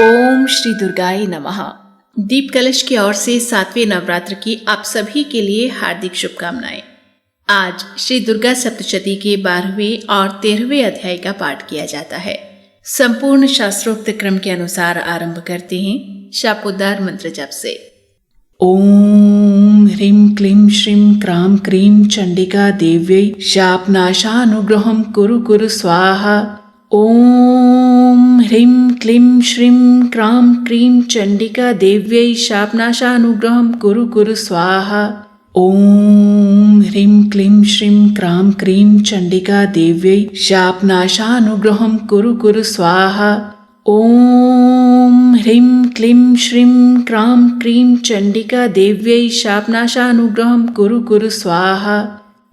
ओम श्री दुर्गाय नमः। दीप कलश की ओर से 7वें नवरात्र की आप सभी के लिए हार्दिक शुभकामनाएं। आज श्री दुर्गा सप्तशती के 12वें और 13वें अध्याय का पाठ किया जाता है। संपूर्ण शास्त्रोक्त क्रम के अनुसार आरंभ करते हैं शापोद्धार मंत्र जप से। ओम ह्रीं क्लीं श्रीं क्रां क्रीं चंडिका देव्यै शापनाशानुग्रहं कुरु कुरु स्वाहा। ओम ह्रीं क्लीं श्रीं क्रां क्रीं चंडिका देव्यै शापनाशानुग्रहं कुरु कुरु स्वाहा। ओम ह्रीं क्लीं श्रीं क्रां क्रीं चंडिका देव्यै शापनाशानुग्रहं कुरु कुरु स्वाहा। ओम ह्रीं क्लीं श्रीं क्रां क्रीं चंडिका देव्यै शापनाशानुग्रहं कुरु कुरु स्वाहा।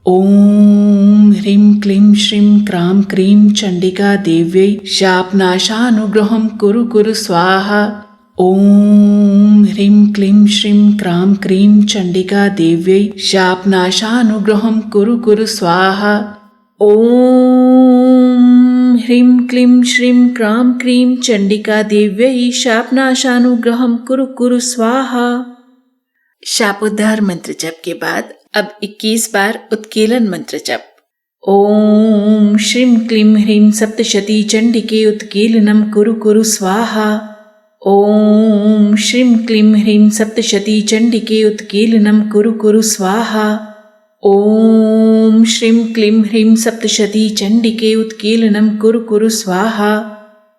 ओम ह्रीं क्लीं श्रीं क्रां क्रीं चंडिका देव्यै शापनाशानुग्रहं कुरु कुरु स्वाहा। ओम ह्रीं क्लीं श्रीं क्रां क्रीं चंडिका देव्यै शापनाशानुग्रहं कुरु कुरु स्वाहा। ओम ह्रीं क्लीं श्रीं क्रां क्रीं चंडिका देव्यै शापनाशानुग्रहं कुरु कुरु स्वाहा। शापोद्धार मंत्र जप के बाद अब 21 बार उत्कीलन मंत्र जप। ओम श्रीं क्लीं ह्रीं सप्तशती चंडिके उत्कीलनं कुरु कुरु स्वाहा। ओम श्रीं क्लीं ह्रीं सप्तशती चंडिके उत्कीलनं कुरु कुरु स्वाहा। ओम श्रीं क्लीं ह्रीं सप्तशती चंडिके उत्कीलनं कुरु कुरु स्वाहा।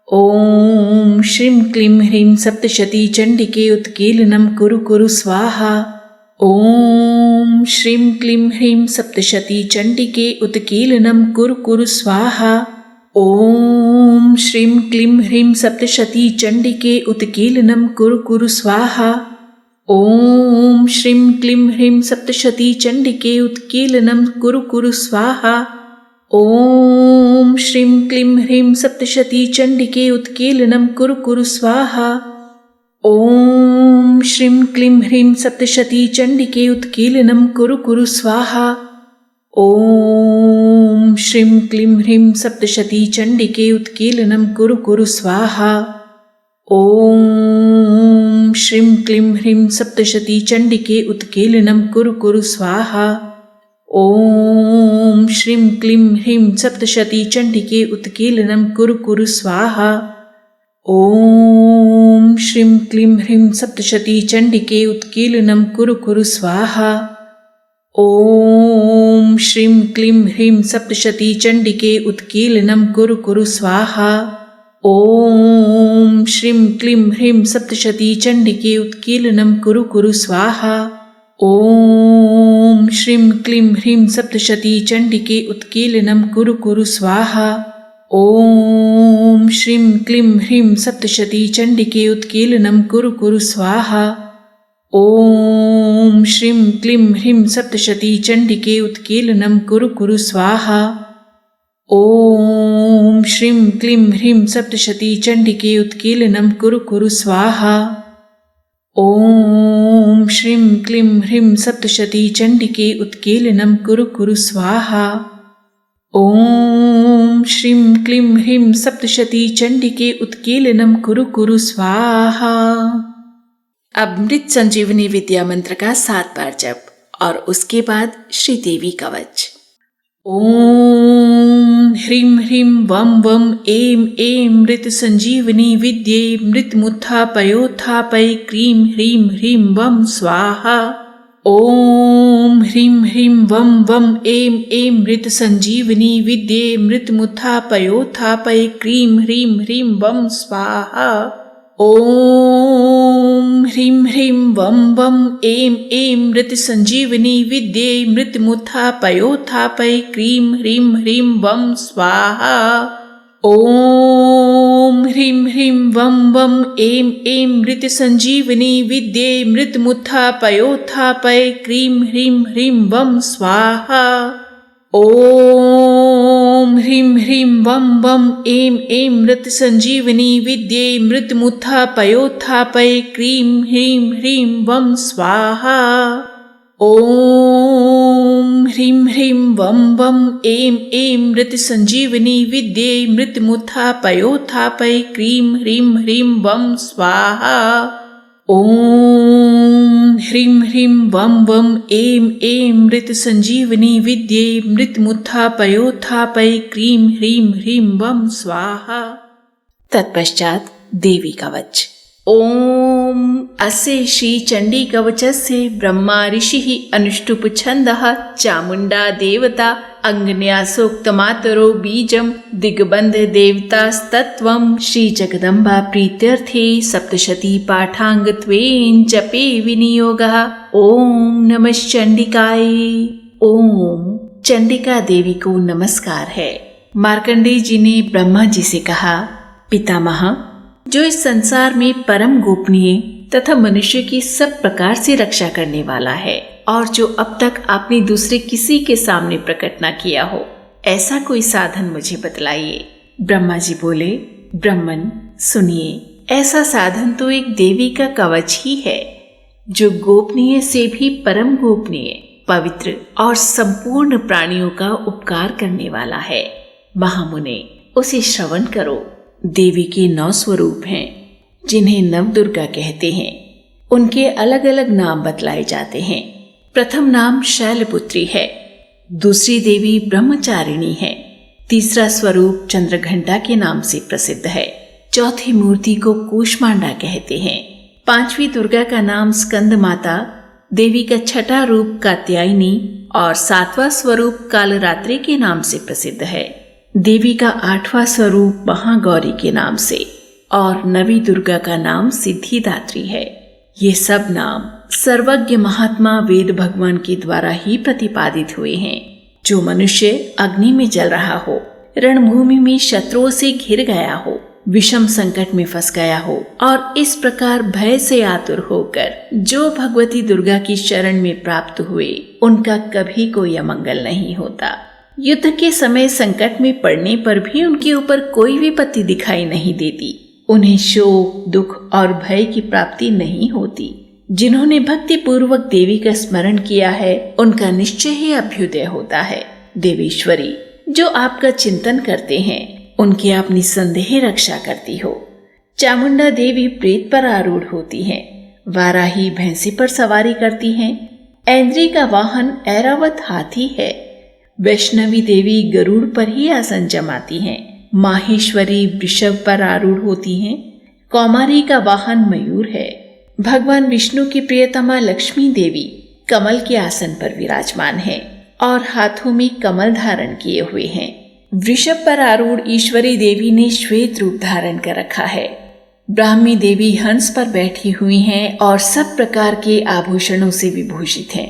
ओम श्रीं क्लीं ह्रीं सप्तशती चंडिके उत्कीलनं कुरु कुरु स्वाहा। ओम श्रीं क्लीं ह्रीं सप्तशती चंडिके उत्कीलनं कुरु कुरु स्वाहा। ओम श्रीं क्लीं ह्रीं सप्तशती चंडिके उत्कीलनं कुरु कुरु स्वाहा। ओम श्रीं क्लीं ह्रीं सप्तशती चंडिके उत्कीलनं कुरु कुरु स्वाहा। ओम श्रीं क्लीं ह्रीं सप्तशती चंडिके उत्कीलनं कुरु कुरु स्वाहा। ओम श्रीं क्लीं ह्रीं सप्तशती चंडिके उत्कीलनं कुरु कुरु स्वाहा। ओम श्रीं क्लीं ह्रीं सप्तशती चंडिके उत्कीलनं कुरु कुरु स्वाहा। ओम श्रीं क्लीं ह्रीं सप्तशती चंडिके उत्कीलनं कुरु कुरु स्वाहा। ओम श्रीं क्लीं ह्रीं सप्तशती चंडिके उत्कीलनं कुरु कुरु स्वाहा। ओम श्रीं क्लीं ह्रीं सप्तशती चंडिके उत्कीलनं कुरु कुरु स्वाहा। ओम श्रीं क्लीं ह्रीं सप्तशती चंडिके उत्कीलनं कुरु कुरु स्वाहा। ओम श्रीं क्लीं ह्रीं सप्तशती चंडिके उत्कीलनं कुरु कुरु स्वाहा। ओम श्रीं क्लीं ह्रीं सप्तशती चंडिके उत्कीलनं कुरु कुरु स्वाहा। ओम श्रीं क्लीं ह्रीं सप्तशती चंडिके उत्कीलनं कुरु कुरु स्वाहा। ओम श्रीं क्लीं ह्रीं सप्तशती चंडिके उत्कीलनं कुरु कुरु स्वाहा। ओम श्रीं क्लीं ह्रीं सप्तशती चंडिके उत्कीलनं कुरु कुरु स्वाहा। ओम श्रीं क्लीं ह्रीं सप्तशती चंडिके उत्कीलनं कुरु कुरु स्वाहा। ओम श्रीं क्लीं ह्रीं सप्तशती चंडिके उत्कीलनं कुरु कुरु स्वाहा। अब मृत संजीवनी विद्या मंत्र का 7 बार जप और उसके बाद श्रीदेवी कवच। ओम ह्रीं ह्रीं वं वं ऐं ऐं मृत संजीवनी विद्ये मृत्युमुत्थापयोत्थापय क्रीं ह्रीं ह्रीं वं स्वाहा। ओम ह्रीं ह्रीं वं वं ऐं ऐं मृत संजीवनी विद्ये मृत्युमुत्थापयोत्थापय क्रीं ह्रीं ह्रीं वं स्वाहा। ओम ह्रीं ह्रीं वं वं ऐं ऐं मृत संजीवनी विद्ये मृत्युमुत्थापयोत्थापय क्रीं ह्रीं ह्रीं वं स्वाहा। ओम ह्रीं ह्रीं वं वं ऐं ऐं मृत संजीवनी विद्ये मृत्युमुत्थापयोत्थापय क्रीं ह्रीं ह्रीं वं स्वाहा। ओम ह्रीं ह्रीं वं वं ऐं ऐं मृत संजीवनी विद्ये मृत्युमुत्थापयोत्थापय क्रीं ह्रीं ह्रीं वं स्वाहा। ओम ह्रीं ह्रीं वं वं ऐं ऐं मृत संजीवनी विद्ये मृत्युमुत्थापयोत्थापय क्रीं ह्रीं ह्रीं वं स्वाहा। ॐ ह्रीं ह्रीं वं वं ऐं ऐं मृत संजीवनी विद्ये मृत्युमुत्थापयोत्थापय क्रीं ह्रीं ह्रीं वं स्वाहा। तत्पश्चात देवी कवच। ओम अस्य श्री चंडी कवचस्य ब्रह्मा ऋषिः अनुष्टुप छन्दः चामुण्डा देवता अङ्गन्यासोक्तमातरो बीजं दिग्बन्ध देवतास्तत्त्वं श्री जगदम्बा प्रीत्यर्थे सप्तशती पाठाङ्गत्वेन जपे विनियोगः। ओम नमः चंडिकाय। ओम चंडिका देवी को नमस्कार है। मार्कंडेय जी ने ब्रह्मा जी से कहा, पितामह, जो इस संसार में परम गोपनीय तथा मनुष्य की सब प्रकार से रक्षा करने वाला है और जो अब तक आपने दूसरे किसी के सामने प्रकट न किया हो, ऐसा कोई साधन मुझे बतलाइए। ब्रह्मा जी बोले, ब्रह्मन सुनिए, ऐसा साधन तो एक देवी का कवच ही है जो गोपनीय से भी परम गोपनीय, पवित्र और संपूर्ण प्राणियों का उपकार करने वाला है। महामुने, उसे श्रवण करो। देवी के 9 स्वरूप हैं जिन्हें नवदुर्गा कहते हैं। उनके अलग अलग नाम बतलाए जाते हैं। प्रथम नाम शैलपुत्री है, दूसरी देवी ब्रह्मचारिणी है, तीसरा स्वरूप चंद्रघंटा के नाम से प्रसिद्ध है, चौथी मूर्ति को कूष्मांडा कहते हैं, पांचवी दुर्गा का नाम स्कंद माता, देवी का छठा रूप कात्यायनी और 7वां स्वरूप कालरात्रि के नाम से प्रसिद्ध है। देवी का 8वां स्वरूप महागौरी के नाम से और 9वीं दुर्गा का नाम सिद्धिदात्री है। ये सब नाम सर्वज्ञ महात्मा वेद भगवान के द्वारा ही प्रतिपादित हुए हैं। जो मनुष्य अग्नि में जल रहा हो, रणभूमि में शत्रुओं से घिर गया हो, विषम संकट में फंस गया हो और इस प्रकार भय से आतुर होकर जो भगवती दुर्गा की शरण में प्राप्त हुए, उनका कभी कोई अमंगल नहीं होता। युद्ध के समय संकट में पड़ने पर भी उनके ऊपर कोई विपत्ति दिखाई नहीं देती। उन्हें शोक, दुख और भय की प्राप्ति नहीं होती। जिन्होंने भक्ति पूर्वक देवी का स्मरण किया है, उनका निश्चय ही अभ्युदय होता है। देवेश्वरी, जो आपका चिंतन करते हैं, उनकी आप निसंदेह रक्षा करती हो। चामुंडा देवी प्रेत पर आरूढ़ होती हैं, वाराही भैंसी पर सवारी करती हैं, ऐन्द्री का वाहन ऐरावत हाथी है, वैष्णवी देवी गरुड़ पर ही आसन जमाती हैं, माहेश्वरी वृषभ पर आरूढ़ होती हैं, कौमारी का वाहन मयूर है, भगवान विष्णु की प्रियतमा लक्ष्मी देवी कमल के आसन पर विराजमान है और हाथों में कमल धारण किए हुए हैं। वृषभ पर आरूढ़ ईश्वरी देवी ने श्वेत रूप धारण कर रखा है। ब्राह्मी देवी हंस पर बैठी हुई हैं और सब प्रकार के आभूषणों से विभूषित हैं।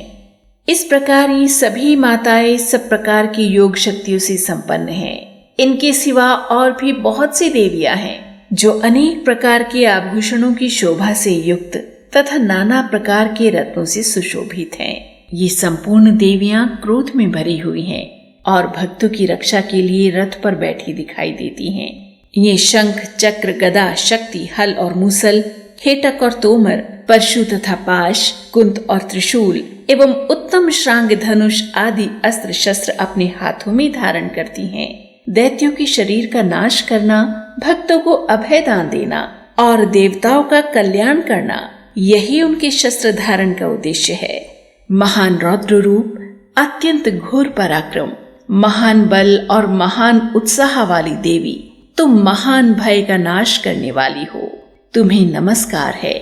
इस प्रकार ये सभी माताएं सब प्रकार की योग शक्तियों से संपन्न हैं। इनके सिवा और भी बहुत सी देवियां हैं जो अनेक प्रकार के आभूषणों की शोभा से युक्त तथा नाना प्रकार के रत्नों से सुशोभित हैं। ये संपूर्ण देवियां क्रोध में भरी हुई हैं और भक्तों की रक्षा के लिए रथ पर बैठी दिखाई देती हैं। ये शंख, चक्र, गदा, शक्ति, हल और मूसल, हेटक और तोमर, परशु तथा पाश, कुंत और त्रिशूल एवं उत्तम श्रांग, धनुष आदि अस्त्र शस्त्र अपने हाथों में धारण करती हैं। दैत्यों के शरीर का नाश करना, भक्तों को अभय दान देना और देवताओं का कल्याण करना, यही उनके शस्त्र धारण का उद्देश्य है। महान रौद्र रूप, अत्यंत घोर पराक्रम, महान बल और महान उत्साह वाली देवी, तुम महान भय का नाश करने वाली हो। तुम्हें नमस्कार है।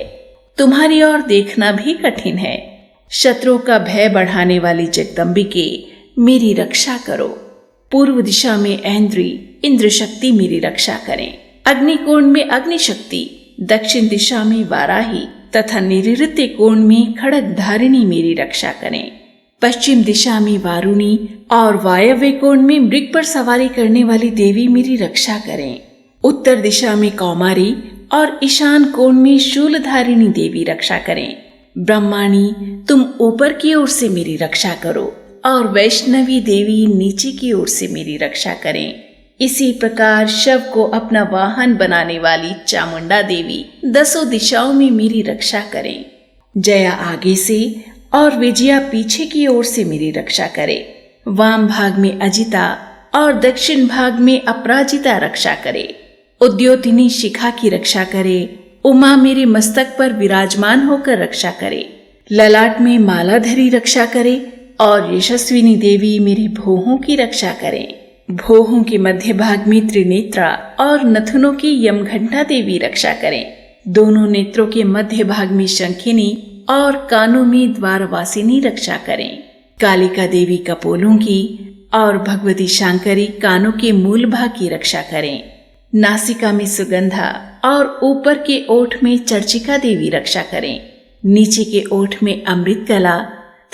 तुम्हारी ओर देखना भी कठिन है। शत्रुओं का भय बढ़ाने वाली जगदम्बिके, मेरी रक्षा करो। पूर्व दिशा में ऐन्द्री, इंद्र शक्ति मेरी रक्षा करें। अग्निकोण में अग्नि शक्ति, दक्षिण दिशा में वाराही तथा नैऋत्य कोण में खड़ग धारिणी मेरी रक्षा करें। पश्चिम दिशा में वारुणी और वायव्य कोण में मृग पर सवारी करने वाली देवी मेरी रक्षा करें। उत्तर दिशा में कौमारी और ईशान कोण में शूलधारिणी देवी रक्षा करें। ब्रह्माणी, तुम ऊपर की ओर से मेरी रक्षा करो और वैष्णवी देवी नीचे की ओर से मेरी रक्षा करें। इसी प्रकार शव को अपना वाहन बनाने वाली चामुंडा देवी 10 दिशाओं में मेरी रक्षा करें। जया आगे से और विजया पीछे की ओर से मेरी रक्षा करे। वाम भाग में अजिता और दक्षिण भाग में अपराजिता रक्षा करे। उद्योतिनी शिखा की रक्षा करे। उमा मेरे मस्तक पर विराजमान होकर रक्षा करे। ललाट में मालाधरी रक्षा करे और यशस्विनी देवी मेरी भौहों की रक्षा करें। भौहों के मध्य भाग में त्रिनेत्रा और नथुनों की यमघंटा देवी रक्षा करें। दोनों नेत्रों के मध्य भाग में शंखिनी और कानों में द्वारवासिनी रक्षा करें। कालिका देवी कपोलों की और भगवती शांकरी कानों के मूल भाग की रक्षा करें। नासिका में सुगंधा और ऊपर के ओठ में चर्चिका देवी रक्षा करें। नीचे के ओठ में अमृत कला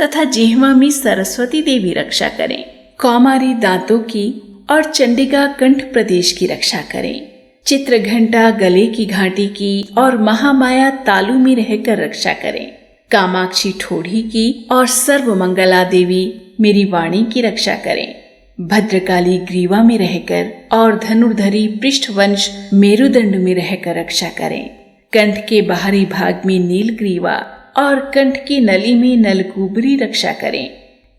तथा जिह्वा में सरस्वती देवी रक्षा करें। कौमारी दांतों की और चंडिका कंठ प्रदेश की रक्षा करें। चित्रघंटा गले की घाटी की और महामाया तालु में रहकर रक्षा करें। कामाक्षी ठोड़ी की और सर्वमंगला देवी मेरी वाणी की रक्षा करें। भद्रकाली ग्रीवा में रहकर और धनुर्धरी पृष्ठवंश मेरुदंड में रहकर रक्षा करें। कंठ के बाहरी भाग में नीलग्रीवा और कंठ की नली में नलकूबरी रक्षा करें।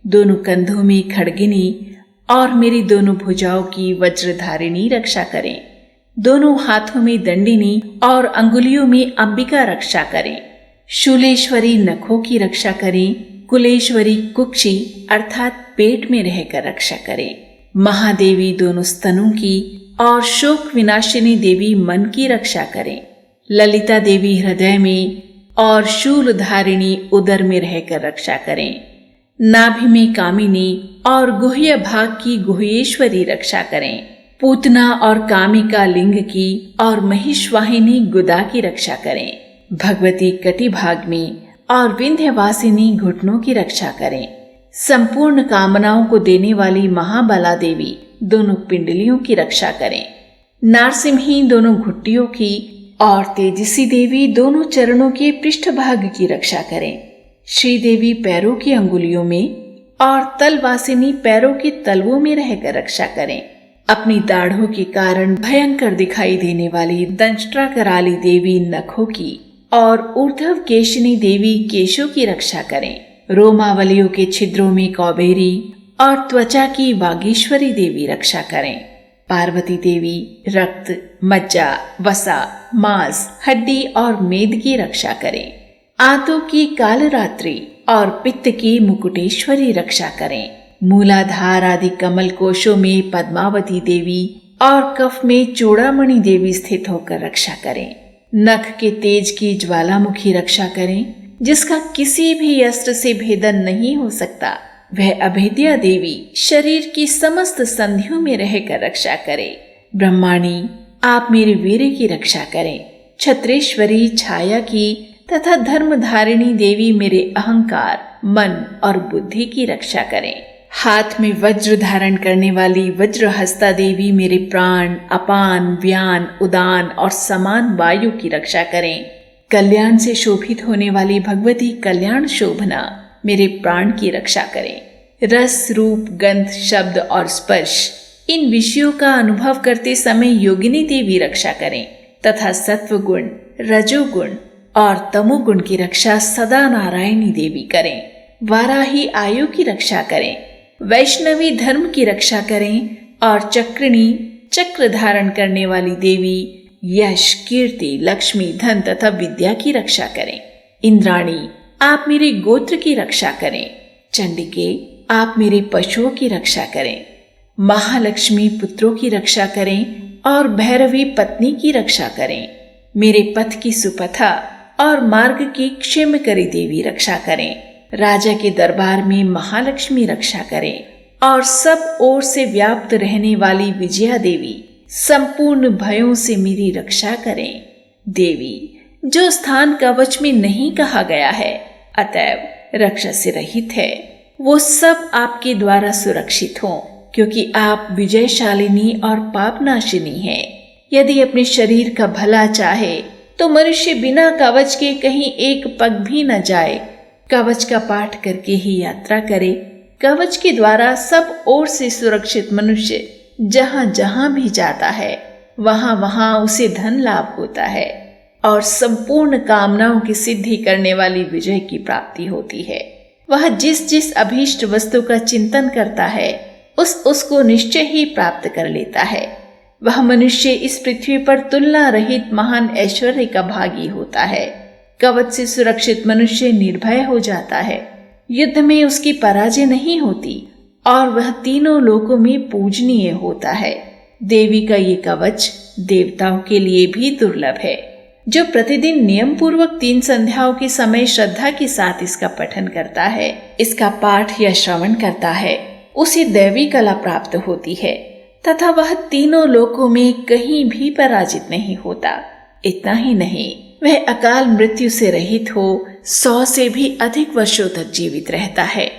दोनों कंधों में खड्गिनी और मेरी दोनों भुजाओं की वज्रधारिणी रक्षा करें। दोनों हाथों में दंडिनी और अंगुलियों में अंबिका रक्षा करें। शूलेश्वरी नखों की रक्षा करें। कुलेश्वरी कुक्षी अर्थात पेट में रहकर रक्षा करें। महादेवी दोनों स्तनों की और शोक विनाशिनी देवी मन की रक्षा करें। ललिता देवी हृदय में और शूलधारिणी उदर में रहकर रक्षा करें। नाभि में कामिनी और गुह्य भाग की गुह्येश्वरी रक्षा करें। पूतना और कामिका लिंग की और महिषवाहिनी गुदा की रक्षा करें। भगवती कटि भाग में और विंध्यवासिनी घुटनों की रक्षा करें। संपूर्ण कामनाओं को देने वाली महाबला देवी दोनों पिंडलियों की रक्षा करें। नारसिम्ही दोनों घुट्टियों की और तेजसी देवी दोनों चरणों के पृष्ठभाग की रक्षा करें। श्रीदेवी पैरों की अंगुलियों में और तलवासिनी पैरों के तलवों में रहकर रक्षा करें। अपनी दाढ़ों के कारण भयंकर दिखाई देने वाली दंष्ट्रा कराली देवी नखों की और ऊर्ध्व केशनी देवी केशों की रक्षा करें। रोमावलियों के छिद्रों में कौबेरी और त्वचा की वागीश्वरी देवी रक्षा करें। पार्वती देवी रक्त, मज्जा, वसा, मांस, हड्डी और मेद की रक्षा करें। आंतों की कालरात्रि और पित्त की मुकुटेश्वरी रक्षा करें। मूलाधार आदि कमल कोशों में पद्मावती देवी और कफ में चूड़ामणि देवी स्थित होकर रक्षा करें। नख के तेज की ज्वालामुखी रक्षा करें, जिसका किसी भी अस्त्र से भेदन नहीं हो सकता। वह अभेद्या देवी शरीर की समस्त संधियों में रहकर रक्षा करे। ब्रह्माणी, आप मेरे वीर की रक्षा करें। छत्रेश्वरी छाया की तथा धर्मधारिणी देवी मेरे अहंकार, मन और बुद्धि की रक्षा करें। हाथ में वज्र धारण करने वाली वज्रहस्ता देवी मेरे प्राण, अपान, व्यान, उदान और समान वायु की रक्षा करें। कल्याण से शोभित होने वाली भगवती कल्याण शोभना मेरे प्राण की रक्षा करें। रस, रूप, गंध, शब्द और स्पर्श इन विषयों का अनुभव करते समय योगिनी देवी रक्षा करें तथा सत्व गुण, रजोगुण और तमोगुण की रक्षा सदा नारायणी देवी करें। वाराही आयु की रक्षा करें। वैष्णवी धर्म की रक्षा करें और चक्रिणी चक्र धारण करने वाली देवी यश, कीर्ति, लक्ष्मी, धन तथा विद्या की रक्षा करें। इंद्राणी, आप मेरे गोत्र की रक्षा करें। चंडिके, आप मेरे पशुओं की रक्षा करें। महालक्ष्मी, पुत्रों की रक्षा करें और भैरवी, पत्नी की रक्षा करें। मेरे पथ की सुपथा और मार्ग की क्षेमकरी देवी रक्षा करें। राजा के दरबार में महालक्ष्मी रक्षा करें और सब ओर से व्याप्त रहने वाली विजया देवी संपूर्ण भयों से मेरी रक्षा करें। देवी, जो स्थान कवच में नहीं कहा गया है, अतएव रक्षा से रहित है, वो सब आपके द्वारा सुरक्षित हों, क्योंकि आप विजयशालिनी और पापनाशिनी हैं। यदि अपने शरीर का भला चाहे तो मनुष्य बिना कवच के कहीं एक पग भी न जाए। कवच का पाठ करके ही यात्रा करे। कवच के द्वारा सब ओर से सुरक्षित मनुष्य जहाँ जहाँ भी जाता है, वहाँ वहाँ उसे धन लाभ होता है और संपूर्ण कामनाओं की सिद्धि करने वाली विजय की प्राप्ति होती है। वह जिस जिस अभीष्ट वस्तु का चिंतन करता है उसको निश्चय ही प्राप्त कर लेता है। वह मनुष्य इस पृथ्वी पर तुलना रहित महान ऐश्वर्य का भागी होता है। कवच से सुरक्षित मनुष्य निर्भय हो जाता है। युद्ध में उसकी पराजय नहीं होती और वह तीनों लोकों में पूजनीय होता है। देवी का ये कवच देवताओं के लिए भी दुर्लभ है। जो प्रतिदिन नियम पूर्वक 3 संध्याओं के समय श्रद्धा के साथ इसका पठन करता है, इसका पाठ या श्रवण करता है, उसे दैवी कला प्राप्त होती है तथा वह तीनों लोकों में कहीं भी पराजित नहीं होता। इतना ही नहीं, वह अकाल मृत्यु से रहित हो 100 से भी अधिक वर्षों तक जीवित रहता है।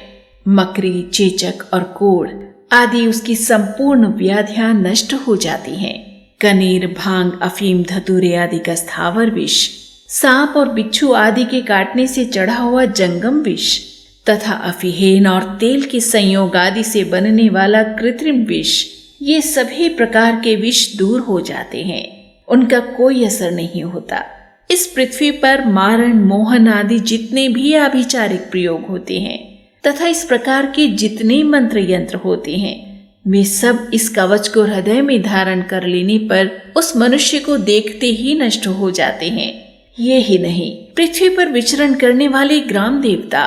मकरी, चेचक और कोढ़ आदि उसकी संपूर्ण व्याधियां नष्ट हो जाती हैं। कनेर, भांग, अफीम, धतूरे आदि का स्थावर विष, सांप और बिच्छू आदि के काटने से चढ़ा हुआ जंगम विष तथा अफीहेन और तेल के संयोग आदि से बनने वाला कृत्रिम विष, ये सभी प्रकार के विष दूर हो जाते हैं। उनका कोई असर नहीं होता। इस पृथ्वी पर मारण, मोहन आदि जितने भी आभिचारिक प्रयोग होते हैं तथा इस प्रकार के जितने मंत्र यंत्र होते हैं, वे सब इस कवच को हृदय में धारण कर लेने पर उस मनुष्य को देखते ही नष्ट हो जाते हैं। ये ही नहीं, पृथ्वी पर विचरण करने वाले ग्राम देवता,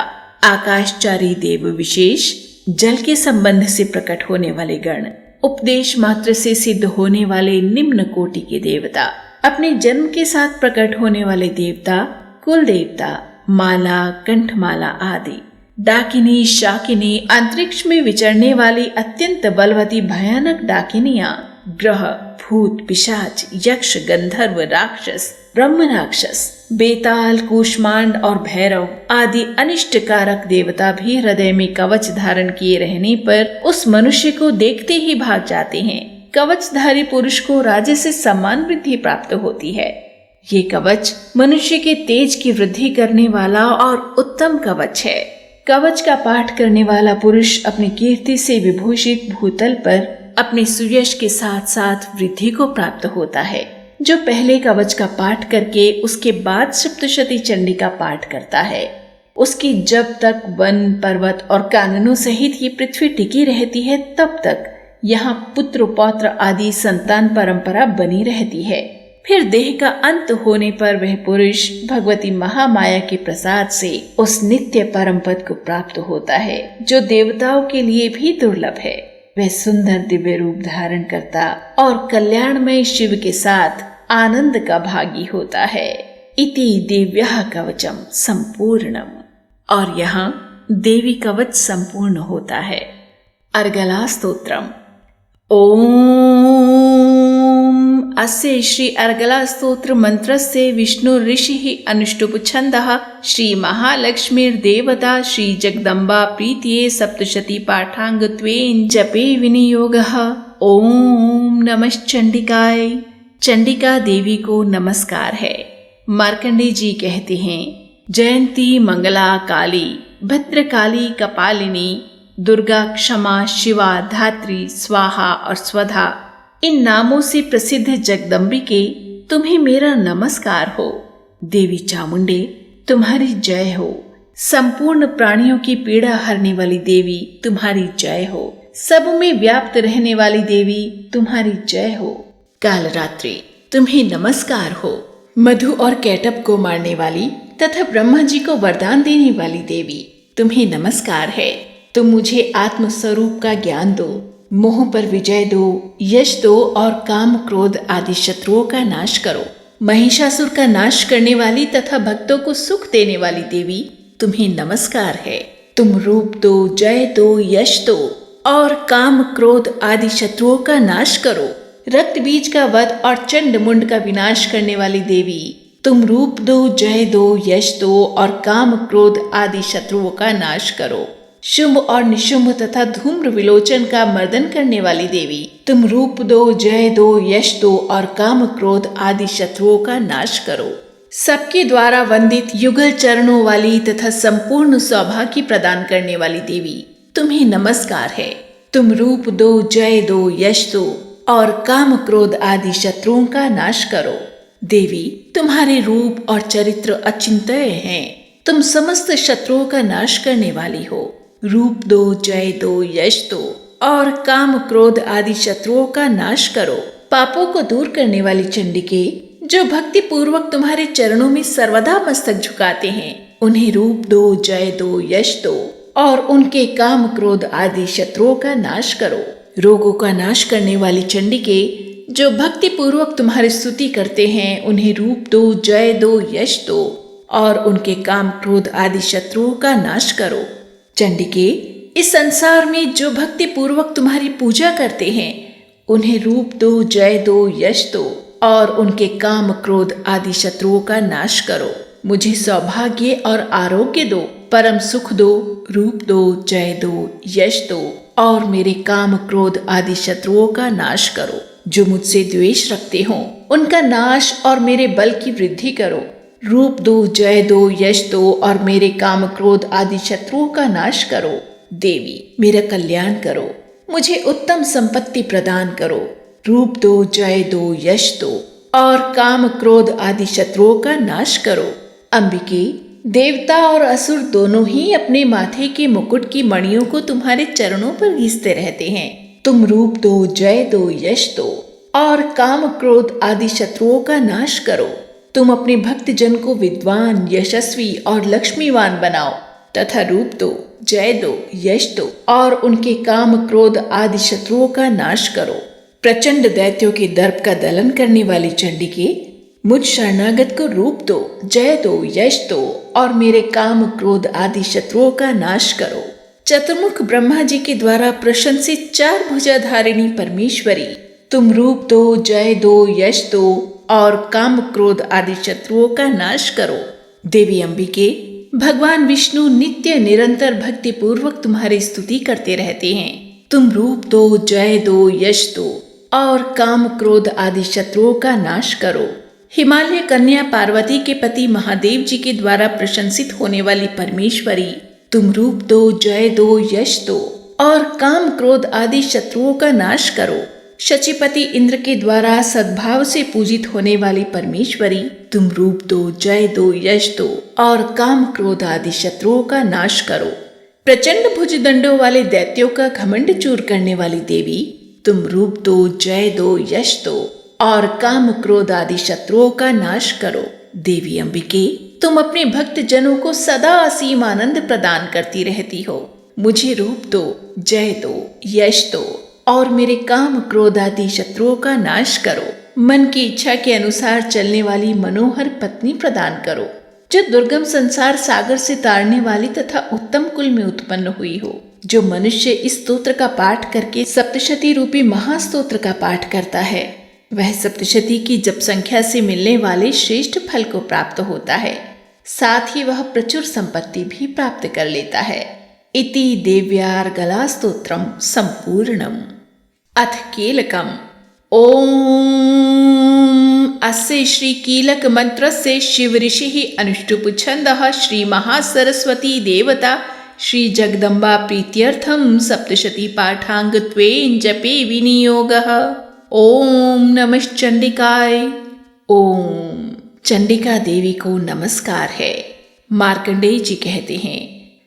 आकाशचारी देव विशेष, जल के संबंध से प्रकट होने वाले गण, उपदेश मात्र से सिद्ध होने वाले निम्न कोटि के देवता, अपने जन्म के साथ प्रकट होने वाले देवता, कुल देवता, माला, कंठमाला आदि, डाकिनी, शाकिनी, अंतरिक्ष में विचरने वाली अत्यंत बलवती भयानक डाकिनियां, ग्रह, भूत, पिशाच, यक्ष, गंधर्व, राक्षस, ब्रह्म राक्षस, बेताल, कूष्मांड और भैरव आदि अनिष्टकारक देवता भी हृदय में कवच धारण किए रहने पर उस मनुष्य को देखते ही भाग जाते हैं। कवचधारी पुरुष को राज्य से सम्मान वृद्धि प्राप्त होती है। ये कवच मनुष्य के तेज की वृद्धि करने वाला और उत्तम कवच है। कवच का पाठ करने वाला पुरुष अपनी कीर्ति से विभूषित भूतल पर अपने सुयश के साथ साथ वृद्धि को प्राप्त होता है। जो पहले कवच का पाठ करके उसके बाद सप्तशती चंडी का पाठ करता है, उसकी जब तक वन, पर्वत और काननों सहित ये पृथ्वी टिकी रहती है, तब तक यहाँ पुत्र पौत्र आदि संतान परंपरा बनी रहती है। फिर देह का अंत होने पर वह पुरुष भगवती महामाया के प्रसाद से उस नित्य परम पद को प्राप्त होता है, जो देवताओं के लिए भी दुर्लभ है। वह सुंदर दिव्य रूप धारण करता और कल्याणमय शिव के साथ आनंद का भागी होता है। इति दिव्यः कवचम संपूर्णम। और यहाँ देवी कवच संपूर्ण होता है। अर्गला स्तोत्रम। ओम अस्य श्री अर्गला स्तोत्र मंत्रस्य विष्णु ऋषि अनुष्टुप छंदः श्री महालक्ष्मीर्देवता श्री जगदम्बा प्रीतिये सप्तशती पाठांगत्वेन जपे विनियोगः। ओम नमः चंडिकाय। चंडिका देवी को नमस्कार है। मार्कंडेय जी कहते हैं, जयंती, मंगला, काली, भद्रकाली, कपालिनी, दुर्गा, क्षमा, शिवा, धात्री, स्वाहा और स्वधा, इन नामों से प्रसिद्ध जगदम्बिके तुम्हें मेरा नमस्कार हो। देवी चामुंडे तुम्हारी जय हो। संपूर्ण प्राणियों की पीड़ा हरने वाली देवी तुम्हारी जय हो। सब में व्याप्त रहने वाली देवी तुम्हारी जय हो। कालरात्रि तुम्हें नमस्कार हो। मधु और कैटब को मारने वाली तथा ब्रह्मा जी को वरदान देने वाली देवी तुम्हें नमस्कार है। तुम मुझे आत्म स्वरूप का ज्ञान दो, मोह पर विजय दो, यश दो और काम, क्रोध आदि शत्रुओं का नाश करो। महिषासुर का नाश करने वाली तथा भक्तों को सुख देने वाली देवी तुम्हें नमस्कार है। तुम रूप दो, जय दो, यश दो और काम, क्रोध आदि शत्रुओं का नाश करो। रक्त बीज का वध और चंड मुंड का विनाश करने वाली देवी तुम रूप दो, जय दो, यश दो और काम, क्रोध आदि शत्रुओं का नाश करो। शुंभ और निशुंभ तथा धूम्र विलोचन का मर्दन करने वाली देवी तुम रूप दो, जय दो, यश दो और काम, क्रोध आदि शत्रुओं का नाश करो। सबके द्वारा वंदित युगल चरणों वाली तथा संपूर्ण सौभाग्य प्रदान करने वाली देवी तुम्हें नमस्कार है। तुम रूप दो, जय दो, यश दो और काम, क्रोध आदि शत्रुओं का नाश करो। देवी तुम्हारे रूप और चरित्र अचिंत्य हैं। तुम समस्त शत्रुओं का नाश करने वाली हो। रूप दो, जय दो, यश दो और काम क्रोध आदि शत्रुओं का नाश करो। पापों को दूर करने वाली चंडिके, जो भक्ति पूर्वक तुम्हारे चरणों में सर्वदा मस्तक झुकाते हैं, उन्हें रूप दो, जय दो, यश दो और उनके काम क्रोध आदि शत्रुओं का नाश करो। रोगों का नाश करने वाली चंडिके, जो भक्ति पूर्वक तुम्हारी स्तुति करते हैं, उन्हें रूप दो, जय दो, यश दो और उनके काम क्रोध आदि शत्रुओं का नाश करो। चंडिके, इस संसार में जो भक्ति पूर्वक तुम्हारी पूजा करते हैं, उन्हें रूप दो, जय दो, यश दो और उनके काम क्रोध आदि शत्रुओं का नाश करो। मुझे सौभाग्य और आरोग्य दो, परम सुख दो, रूप दो, जय दो, यश दो और मेरे काम क्रोध आदि शत्रुओं का नाश करो। जो मुझसे द्वेष रखते हों, उनका नाश और मेरे बल की वृद्धि करो। रूप दो, जय दो, यश दो और मेरे काम क्रोध आदि शत्रुओं का नाश करो। देवी, मेरा कल्याण करो, मुझे उत्तम संपत्ति प्रदान करो। रूप दो, जय दो, यश दो और काम क्रोध आदि शत्रुओं का नाश करो। अंबिके, देवता और असुर दोनों ही अपने माथे के मुकुट की मणियों को तुम्हारे चरणों पर घींचते रहते हैं। तुम रूप दो, जय दो, यश दो और काम क्रोध आदि शत्रुओं का नाश करो। तुम अपने भक्त जन को विद्वान, यशस्वी और लक्ष्मीवान बनाओ तथा रूप दो, जय दो, यश दो और उनके काम क्रोध आदि शत्रुओं का नाश करो। प्रचंड दैत्यों के दर्प का दलन करने वाली चंडिके, मुझ शरणागत को रूप दो, जय दो, यश दो और मेरे काम क्रोध आदि शत्रुओं का नाश करो। चतुर्मुख ब्रह्मा जी के द्वारा प्रशंसित 4 भुजाधारिणी परमेश्वरी, तुम रूप दो, जय दो, यश दो और काम क्रोध आदि शत्रुओं का नाश करो। देवी अंबिके, भगवान विष्णु नित्य निरंतर भक्ति पूर्वक तुम्हारी स्तुति करते रहते हैं। तुम रूप दो, जय दो, यश दो और काम क्रोध आदि शत्रुओं का नाश करो। हिमालय कन्या पार्वती के पति महादेव जी के द्वारा प्रशंसित होने वाली परमेश्वरी, तुम रूप दो, जय दो, यश दो और काम क्रोध आदि शत्रुओं का नाश करो। शचीपति इंद्र के द्वारा सद्भाव से पूजित होने वाली परमेश्वरी, तुम रूप दो, जय दो, यश दो और काम क्रोध आदि शत्रुओं का नाश करो। प्रचंड भुजदंडों वाले दैत्यों का घमंड चूर करने वाली देवी, तुम रूप दो, जय दो, यश दो और काम क्रोध आदि शत्रुओं का नाश करो। देवी अंबिके, तुम अपने भक्त जनों को सदा असीम आनंद प्रदान करती रहती हो। मुझे रूप दो, जय दो, यश दो और मेरे काम क्रोध आदि शत्रुओं का नाश करो। मन की इच्छा के अनुसार चलने वाली मनोहर पत्नी प्रदान करो, जो दुर्गम संसार सागर से तारने वाली तथा उत्तम कुल में उत्पन्न हुई हो। जो मनुष्य इस स्तोत्र का पाठ करके सप्तशती रूपी महास्तोत्र का पाठ करता है, वह सप्तशती की जप संख्या से मिलने वाले श्रेष्ठ फल को प्राप्त होता है। साथ ही वह प्रचुर संपत्ति भी प्राप्त कर लेता है। इति देव्यार्गला स्तोत्रम संपूर्णम। अथ कीलकम। ओम अस्य श्री कीलक मंत्रस्य शिव ऋषिः अनुष्टुप छन्दः श्री महासरस्वती देवता श्री जगदम्बा प्रीत्यर्थम सप्तशती पाठांगत्वेन जपे विनियोगः। ओम नमः चंडिकाय। ओम चंडिका देवी को नमस्कार है। मार्कंडेय जी कहते हैं,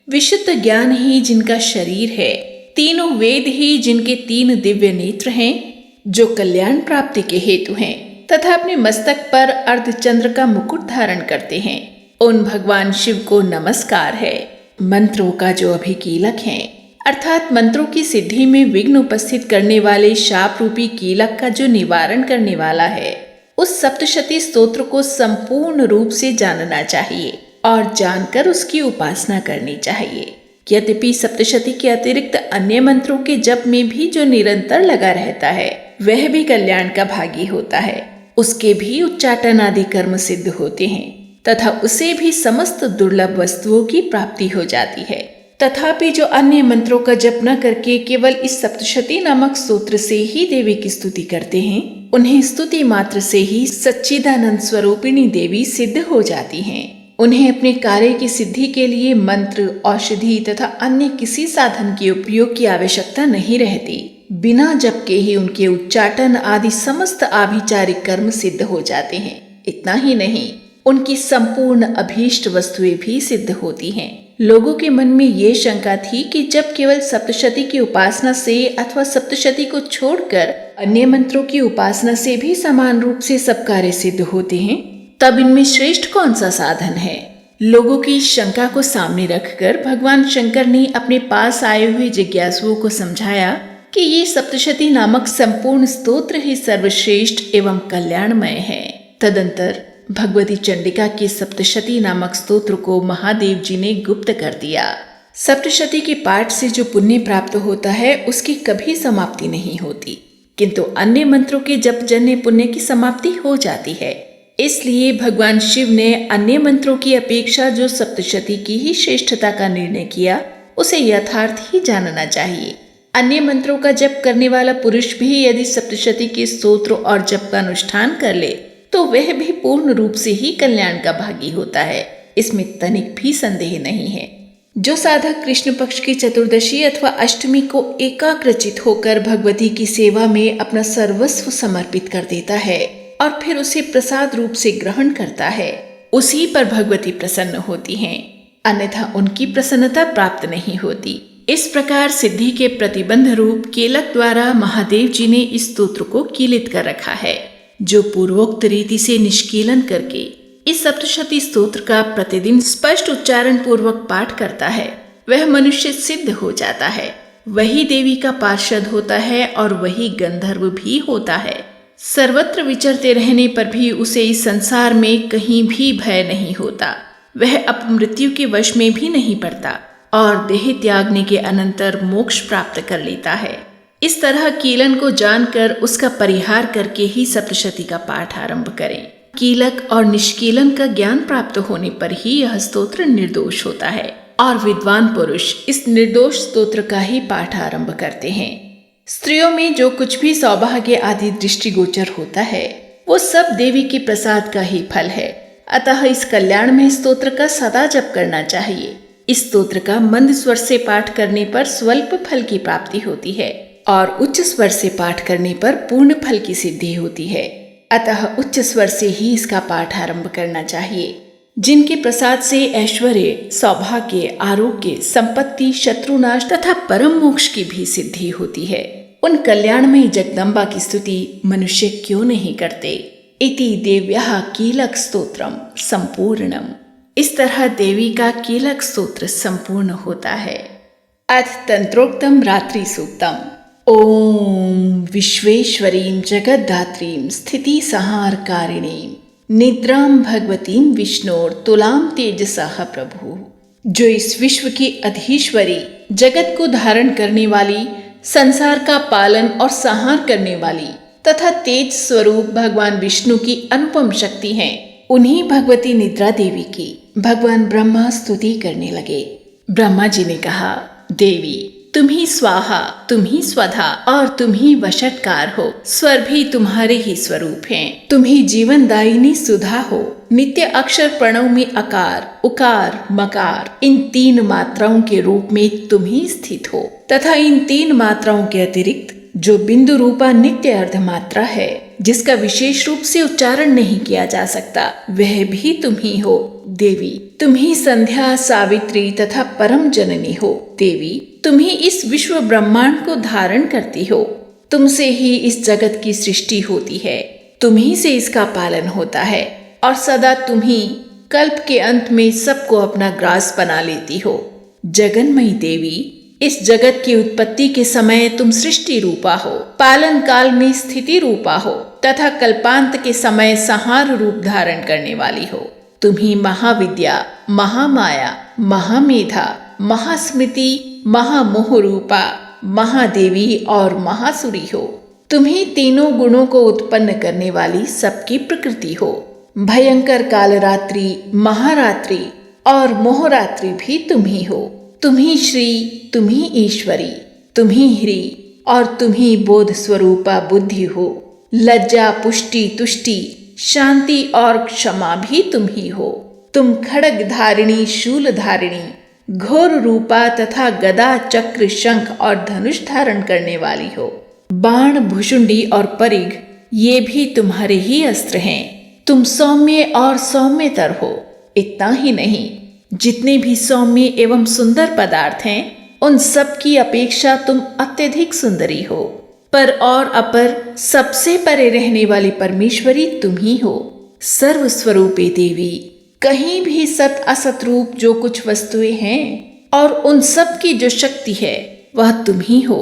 विशुद्ध ज्ञान ही जिनका शरीर है, तीनों वेद ही जिनके 3 दिव्य नेत्र हैं, जो कल्याण प्राप्ति के हेतु हैं तथा अपने मस्तक पर अर्धचंद्र का मुकुट धारण करते हैं, उन भगवान शिव को नमस्कार है। मंत्रों का जो अभिकीलक है, अर्थात मंत्रों की सिद्धि में विघ्न उपस्थित करने वाले शाप रूपी कीलक का जो निवारण करने वाला है, उस सप्तशती स्तोत्र को संपूर्ण रूप से जानना चाहिए और जानकर उसकी उपासना करनी चाहिए। यद्यपि सप्तशती के अतिरिक्त अन्य मंत्रों के जप में भी जो निरंतर लगा रहता है, वह भी कल्याण का भागी होता है। उसके भी उच्चाटन आदि कर्म सिद्ध होते हैं तथा उसे भी समस्त दुर्लभ वस्तुओं की प्राप्ति हो जाती है। तथापि जो अन्य मंत्रों का जप न करके केवल इस सप्तशती नामक स्तोत्र से ही देवी की स्तुति करते हैं, उन्हें स्तुति मात्र से ही सच्चिदानंद स्वरूपिणी देवी सिद्ध हो जाती हैं। उन्हें अपने कार्य की सिद्धि के लिए मंत्र, औषधि तथा अन्य किसी साधन के उपयोग की आवश्यकता नहीं रहती। बिना जप के ही उनके उच्चाटन आदि समस्त आभिचारिक कर्म सिद्ध हो जाते हैं। इतना ही नहीं, उनकी संपूर्ण अभीष्ट वस्तुएं भी सिद्ध होती हैं। लोगों के मन में ये शंका थी कि जब केवल सप्तशती की उपासना से अथवा सप्तशती को छोड़कर अन्य मंत्रों की उपासना से भी समान रूप से सब कार्य सिद्ध होते हैं, तब इनमें श्रेष्ठ कौन सा साधन है। लोगों की शंका को सामने रखकर भगवान शंकर ने अपने पास आए हुए जिज्ञासुओं को समझाया कि ये सप्तशती नामक संपूर्ण स्तोत्र ही सर्वश्रेष्ठ एवं कल्याणमय है। तदंतर भगवती चंडिका के सप्तशती नामक स्तोत्र को महादेव जी ने गुप्त कर दिया। सप्तशती के पाठ से जो पुण्य प्राप्त होता है उसकी कभी समाप्ति नहीं होती, किंतु अन्य मंत्रों के जप जन्य पुण्य की समाप्ति हो जाती है। इसलिए भगवान शिव ने अन्य मंत्रों की अपेक्षा जो सप्तशती की ही श्रेष्ठता का निर्णय किया, उसे यथार्थ ही जानना चाहिए। अन्य मंत्रों का जप करने वाला पुरुष भी यदि सप्तशती के स्तोत्र और जप का अनुष्ठान कर ले तो वह भी पूर्ण रूप से ही कल्याण का भागी होता है, इसमें तनिक भी संदेह नहीं है। जो साधक कृष्ण पक्ष की चतुर्दशी अथवा अष्टमी को एकाग्रचित होकर भगवती की सेवा में अपना सर्वस्व समर्पित कर देता है और फिर उसे प्रसाद रूप से ग्रहण करता है, उसी पर भगवती प्रसन्न होती हैं, अन्यथा उनकी प्रसन्नता प्राप्त नहीं होती। इस प्रकार सिद्धि के प्रतिबंध रूप केलक द्वारा महादेव जी ने इस स्तोत्र को कीलित कर रखा है। जो पूर्वोक्त रीति से निष्कीलन करके इस सप्तशती स्तोत्र का प्रतिदिन स्पष्ट उच्चारण पूर्वक पाठ करता है, वह मनुष्य सिद्ध हो जाता है, वही देवी का पार्षद होता है और वही गंधर्व भी होता है। सर्वत्र विचरते रहने पर भी उसे इस संसार में कहीं भी भय नहीं होता, वह अपमृत्यु के वश में भी नहीं पड़ता और देह त्यागने के अनंतर मोक्ष प्राप्त कर लेता है। इस तरह कीलन को जानकर उसका परिहार करके ही सप्तशती का पाठ आरंभ करें। कीलक और निष्कीलन का ज्ञान प्राप्त होने पर ही यह स्तोत्र निर्दोष होता है और विद्वान पुरुष इस निर्दोष स्तोत्र का ही पाठ आरंभ करते हैं। स्त्रियों में जो कुछ भी सौभाग्य आदि दृष्टिगोचर होता है वो सब देवी के प्रसाद का ही फल है, अतः इस कल्याण में स्तोत्र का सदा जप करना चाहिए। इस स्तोत्र का मंद स्वर से पाठ करने पर स्वल्प फल की प्राप्ति होती है और उच्च स्वर से पाठ करने पर पूर्ण फल की सिद्धि होती है, अतः उच्च स्वर से ही इसका पाठ आरंभ करना चाहिए। जिनके प्रसाद से ऐश्वर्य, सौभाग्य, आरोग्य, संपत्ति, शत्रुनाश तथा परम मोक्ष की भी सिद्धि होती है, उन कल्याणमयी जगदम्बा की स्तुति मनुष्य क्यों नहीं करते। इति देव्याः कीलक स्तोत्रम संपूर्णम। इस तरह देवी का कीलक स्तोत्र संपूर्ण होता है। अथ तंत्रोक्तम रात्रि सूक्तम। ओम विश्वेश्वरीं जगद्धात्रीं स्थिति संहारकारिणीं निद्रां भगवतीं विष्णोर तुलां तेजसः प्रभु। जो इस विश्व की अधीश्वरी, जगत को धारण करने वाली, संसार का पालन और संहार करने वाली तथा तेज स्वरूप भगवान विष्णु की अनुपम शक्ति हैं, उन्हीं भगवती निद्रा देवी की भगवान ब्रह्मा स्तुति करने लगे। ब्रह्मा जी ने कहा, देवी तुम ही स्वाहा, तुम ही स्वधा और तुम ही वशटकार हो। स्वर भी तुम्हारे ही स्वरूप हैं। तुम ही जीवनदायिनी सुधा हो। नित्य अक्षर प्रणव में अकार, उकार, मकार इन 3 मात्राओं के रूप में तुम ही स्थित हो तथा इन 3 मात्राओं के अतिरिक्त जो बिंदु रूपा नित्य अर्ध मात्रा है, जिसका विशेष रूप से उच्चारण नहीं किया जा सकता, वह भी तुम ही हो। देवी तुम ही संध्या, सावित्री तथा परम जननी हो। देवी तुम ही इस विश्व ब्रह्मांड को धारण करती हो। तुमसे ही इस जगत की सृष्टि होती है, तुम ही से इसका पालन होता है और सदा तुम ही कल्प के अंत में सबको अपना ग्रास बना लेती हो। जगन्मयी देवी, इस जगत की उत्पत्ति के समय तुम सृष्टि रूपा हो, पालन काल में स्थिति रूपा हो तथा कल्पांत के समय संहार रूप धारण करने वाली हो। तुम ही महाविद्या, महामाया, महामेधा, महास्मृति, महामोह रूपा, महादेवी और महासुरी हो। तुम ही तीनों गुणों को उत्पन्न करने वाली सबकी प्रकृति हो। भयंकर कालरात्रि, महारात्रि और मोहरात्रि भी तुम ही हो। तुम ही श्री, तुम ही ईश्वरी, तुम ही ह्री और तुम ही बोध स्वरूपा बुद्धि हो। लज्जा, पुष्टि, तुष्टि, शांति और क्षमा भी तुम ही हो। तुम खड्ग धारिणी, शूल धारिणी, घोर रूपा तथा गदा, चक्र, शंख और धनुष धारण करने वाली हो। बाण, भुषुंडी और परिघ ये भी तुम्हारे ही अस्त्र हैं। तुम सौम्य और सौम्यतर हो। इतना ही नहीं, जितने भी सौम्य एवं सुंदर पदार्थ हैं उन सब की अपेक्षा तुम अत्यधिक सुंदरी हो। पर और अपर सबसे परे रहने वाली परमेश्वरी तुम ही हो। सर्वस्वरूपे देवी, कहीं भी सत असत रूप जो कुछ वस्तुएं हैं और उन सब की जो शक्ति है वह तुम ही हो।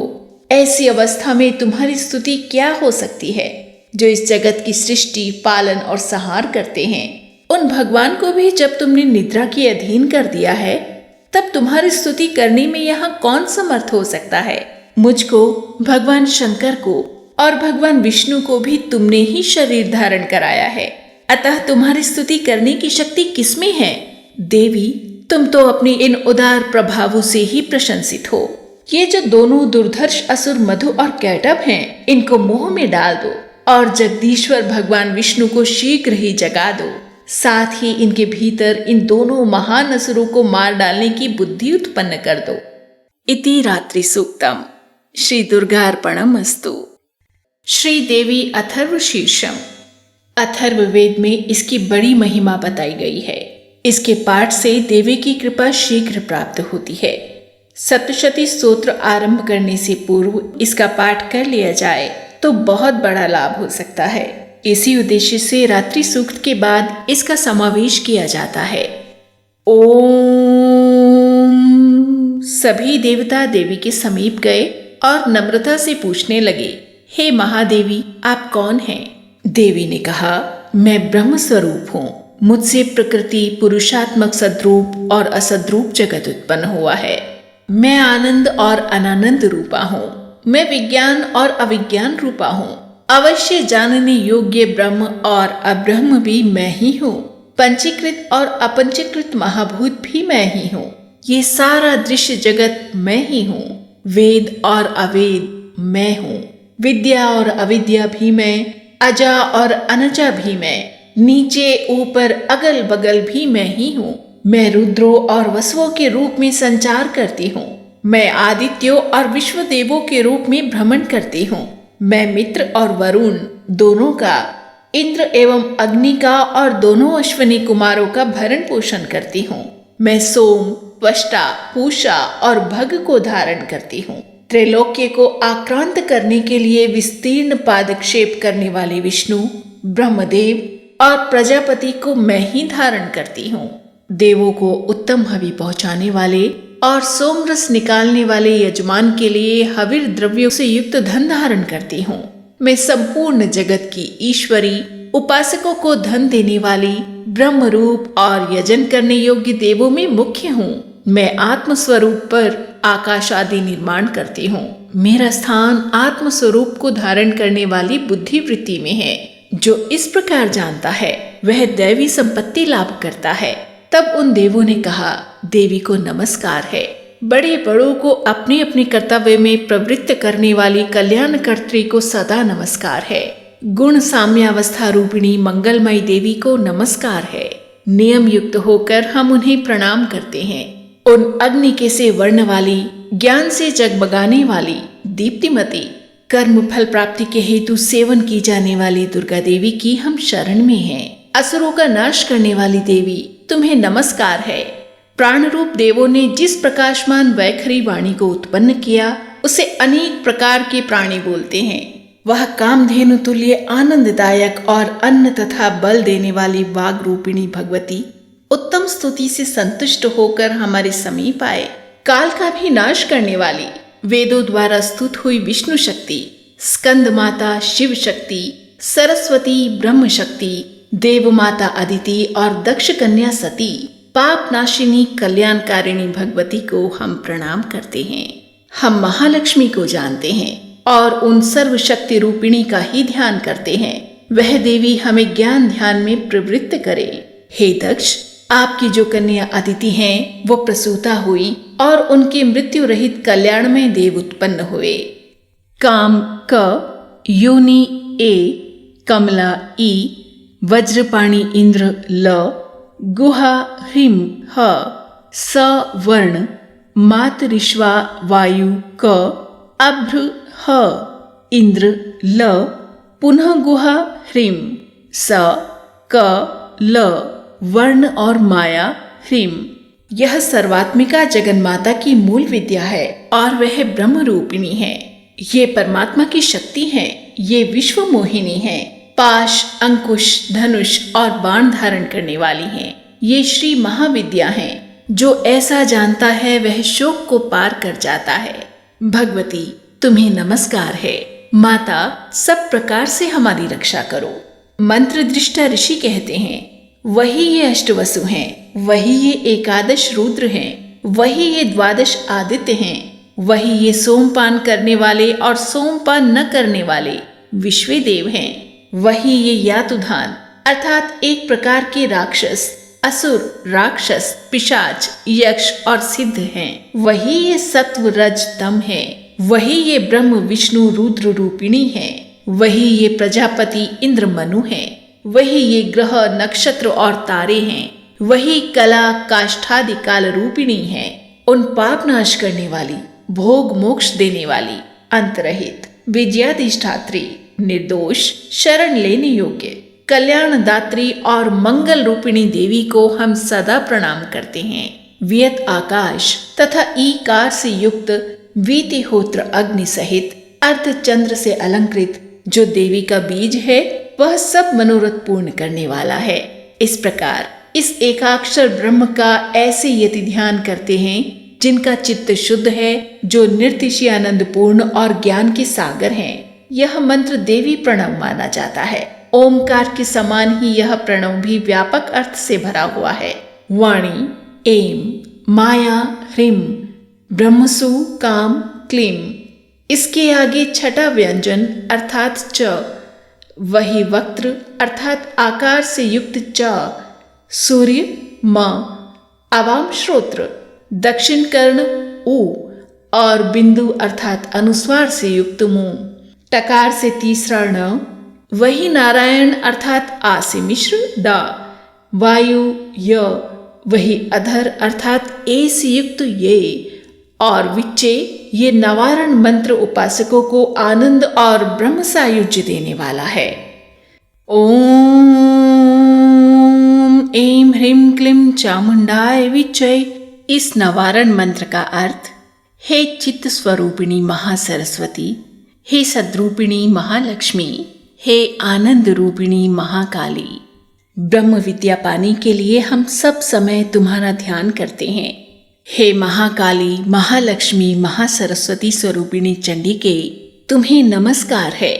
ऐसी अवस्था में तुम्हारी स्तुति क्या हो सकती है? जो इस जगत की सृष्टि, पालन और संहार करते हैं, उन भगवान को भी जब तुमने निद्रा के अधीन कर दिया है, तब तुम्हारी स्तुति करने में यहाँ कौन समर्थ हो सकता है? मुझको, भगवान शंकर को और भगवान विष्णु को भी तुमने ही शरीर धारण कराया है, अतः तुम्हारी स्तुति करने की शक्ति किसमें है? देवी, तुम तो अपनी इन उदार प्रभावों से ही प्रशंसित हो। ये जो दोनों दुर्धर्ष असुर मधु और कैटभ हैं, इनको मोह में डाल दो और जगदीश्वर भगवान विष्णु को शीघ्र ही जगा दो। साथ ही इनके भीतर इन दोनों महान असुरों को मार डालने की बुद्धि उत्पन्न कर दो। इति रात्रि सूक्तम। श्री दुर्गार्पणमस्तु। श्री देवी अथर्व शीर्षम। अथर्ववेद में इसकी बड़ी महिमा बताई गई है। इसके पाठ से देवी की कृपा शीघ्र प्राप्त होती है। सप्तशती स्तोत्र आरंभ करने से पूर्व इसका पाठ कर लिया जाए तो बहुत बड़ा लाभ हो सकता है। इसी उद्देश्य से रात्रि सूक्त के बाद इसका समावेश किया जाता है। ओम। सभी देवता देवी के समीप गए और नम्रता से पूछने लगे, हे महादेवी, आप कौन हैं? देवी ने कहा, मैं ब्रह्म स्वरूप हूँ। मुझसे प्रकृति, पुरुषात्मक सद्रूप और असद्रूप जगत उत्पन्न हुआ है। मैं आनंद और अनानंद रूपा हूँ। मैं विज्ञान और अविज्ञान रूपा हूँ। अवश्य जानने योग्य ब्रह्म और अब्रह्म भी मैं ही हूँ। पंचीकृत और अपंचीकृत महाभूत भी मैं ही हूँ। ये सारा दृश्य जगत मैं ही हूँ। वेद और अवेद मैं हूँ। विद्या और अविद्या भी मैं, अजा और अनजा भी मैं, नीचे ऊपर अगल बगल भी मैं ही हूँ। मैं रुद्रों और वसुओं के रूप में संचार करती हूँ। मैं आदित्यों और विश्व देवों के रूप में भ्रमण करती हूँ। मैं मित्र और वरुण दोनों का, इंद्र एवं अग्नि का और दोनों अश्विनी कुमारों का भरण पोषण करती हूँ। मैं सोम, त्वष्टा, पूषा और भग को धारण करती हूँ। त्रैलोक्य को आक्रांत करने के लिए विस्तीर्ण पादक्षेप करने वाले विष्णु, ब्रह्मदेव और प्रजापति को मैं ही धारण करती हूँ। देवों को उत्तम हवि पहुँचाने वाले और सोमरस निकालने वाले यजमान के लिए हविर द्रव्यों से युक्त धन धारण करती हूँ। मैं संपूर्ण जगत की ईश्वरी, उपासकों को धन देने वाली, ब्रह्म रूप और यजन करने योग्य देवों में मुख्य हूँ। मैं आत्म स्वरूप पर आकाश आदि निर्माण करती हूँ। मेरा स्थान आत्म स्वरूप को धारण करने वाली बुद्धि वृत्ति में है। जो इस प्रकार जानता है वह दैवी संपत्ति लाभ करता है। तब उन देवों ने कहा, देवी को नमस्कार है। बड़े बड़ों को अपने अपने कर्तव्य में प्रवृत्त करने वाली कल्याणकर्त्री को सदा नमस्कार है। गुण साम्यावस्था रूपिणी मंगलमयी देवी को नमस्कार है। नियम युक्त होकर हम उन्हें प्रणाम करते हैं। उन अग्नि के से वर्ण वाली, ज्ञान से जगमगाने वाली, दीप्तिमती, कर्म फल प्राप्ति के हेतु सेवन की जाने वाली दुर्गा देवी की हम शरण में हैं। असुरों का नाश करने वाली देवी, तुम्हें नमस्कार है। प्राण रूप देवों ने जिस प्रकाशमान वैखरी वाणी को उत्पन्न किया, उसे अनेक प्रकार के प्राणी बोलते हैं। वह कामधेनु तुल्य आनंददायक और अन्न तथा बल देने वाली वाग रूपिणी भगवती उत्तम स्तुति से संतुष्ट होकर हमारे समीप आए। काल का भी नाश करने वाली, वेदों द्वारा स्तुत हुई विष्णु शक्ति, स्कंद माता शिव शक्ति, सरस्वती ब्रह्म शक्ति, देव माता अदिति और दक्ष कन्या सती, पाप नाशिनी कल्याणकारिणी भगवती को हम प्रणाम करते हैं। हम महालक्ष्मी को जानते हैं और उन सर्वशक्ति रूपिणी का ही ध्यान करते हैं। वह देवी हमें ज्ञान ध्यान में प्रवृत्त करे। हे दक्ष, आपकी जो कन्या अदिति हैं वो प्रसूता हुई और उनके मृत्यु रहित कल्याणमय देव उत्पन्न हुए। काम क, योनि ए, कमला ई, वज्रपाणी इंद्र ल, गुहा ह्रीम ह, स वर्ण, मातरिश्वा वायु क, अभ्र ह, इंद्र ल, पुनः गुहा ह्रीम स, क, ल वर्ण और माया ह्रीम। यह सर्वात्मिका जगन्माता की मूल विद्या है और वह ब्रह्म रूपिणी है। ये परमात्मा की शक्ति है। ये विश्व मोहिनी है। पाश, अंकुश, धनुष और बाण धारण करने वाली हैं। ये श्री महाविद्या हैं। जो ऐसा जानता है वह शोक को पार कर जाता है। भगवती तुम्हें नमस्कार है। माता सब प्रकार से हमारी रक्षा करो। मंत्र दृष्टा ऋषि कहते हैं वही ये अष्टवसु हैं, वही ये एकादश रुद्र हैं, वही ये द्वादश आदित्य हैं, वही ये सोमपान करने वाले और सोमपान न करने वाले विश्व देव हैं, वही ये यातुधान अर्थात एक प्रकार के राक्षस, असुर, राक्षस, पिशाच, यक्ष और सिद्ध हैं, वही ये सत्व रज तम है, वही ये ब्रह्म विष्णु रुद्र रूपिणी है, वही ये प्रजापति इंद्र मनु है, वही ये ग्रह नक्षत्र और तारे हैं, वही कला काष्ठादि काल रूपिणी है, उन पाप नाश करने वाली, भोग मोक्ष देने वाली, अंतरहित, विजयाधिष्ठात्री, निर्दोष, शरण लेने योग्य, कल्याण दात्री और मंगल रूपिणी देवी को हम सदा प्रणाम करते हैं। वियत आकाश तथा ईकार से युक्त वीतिहोत्र अग्नि सहित अर्ध चंद्र से अलंकृत जो देवी का बीज है वह सब मनोरथ पूर्ण करने वाला है। इस प्रकार इस एकाक्षर ब्रह्म का ऐसे यति ध्यान करते हैं जिनका चित्त शुद्ध है, जो निर्तिशय आनंद पूर्ण और ज्ञान के सागर हैं। यह मंत्र देवी प्रणव माना जाता है। ओमकार के समान ही यह प्रणव भी व्यापक अर्थ से भरा हुआ है। वाणी, एम, माया, ह्रीम, ब्रह्मसु, काम, क्लीम। इसके आगे छठा व्यंजन अर्थात च, वही वक्त्र अर्थात आकार से युक्त च, सूर्य, म, अवाम श्रोत्र, दक्षिण कर्ण उ और बिंदु अर्थात अनुस्वार से युक्त मुंह, टकार से तीसरा ण, वही नारायण अर्थात आ से मिश्र ड, वायु य, वही अधर अर्थात ए से युक्त ये और विच्चे ये नवारण मंत्र उपासकों को आनंद और ब्रह्म सायुज्य देने वाला है। ओम ऐं ह्रीं क्लीं चामुंडाय विच्चय। इस नवारण मंत्र का अर्थ, हे चित्त स्वरूपिणी महासरस्वती, हे सद्रूपिणी महालक्ष्मी, हे आनंद रूपिणी महाकाली। ब्रह्म विद्या पाने के लिए हम सब समय तुम्हारा ध्यान करते हैं। हे महाकाली, महालक्ष्मी, महासरस्वती स्वरूपिणी चंडिके, तुम्हें नमस्कार है।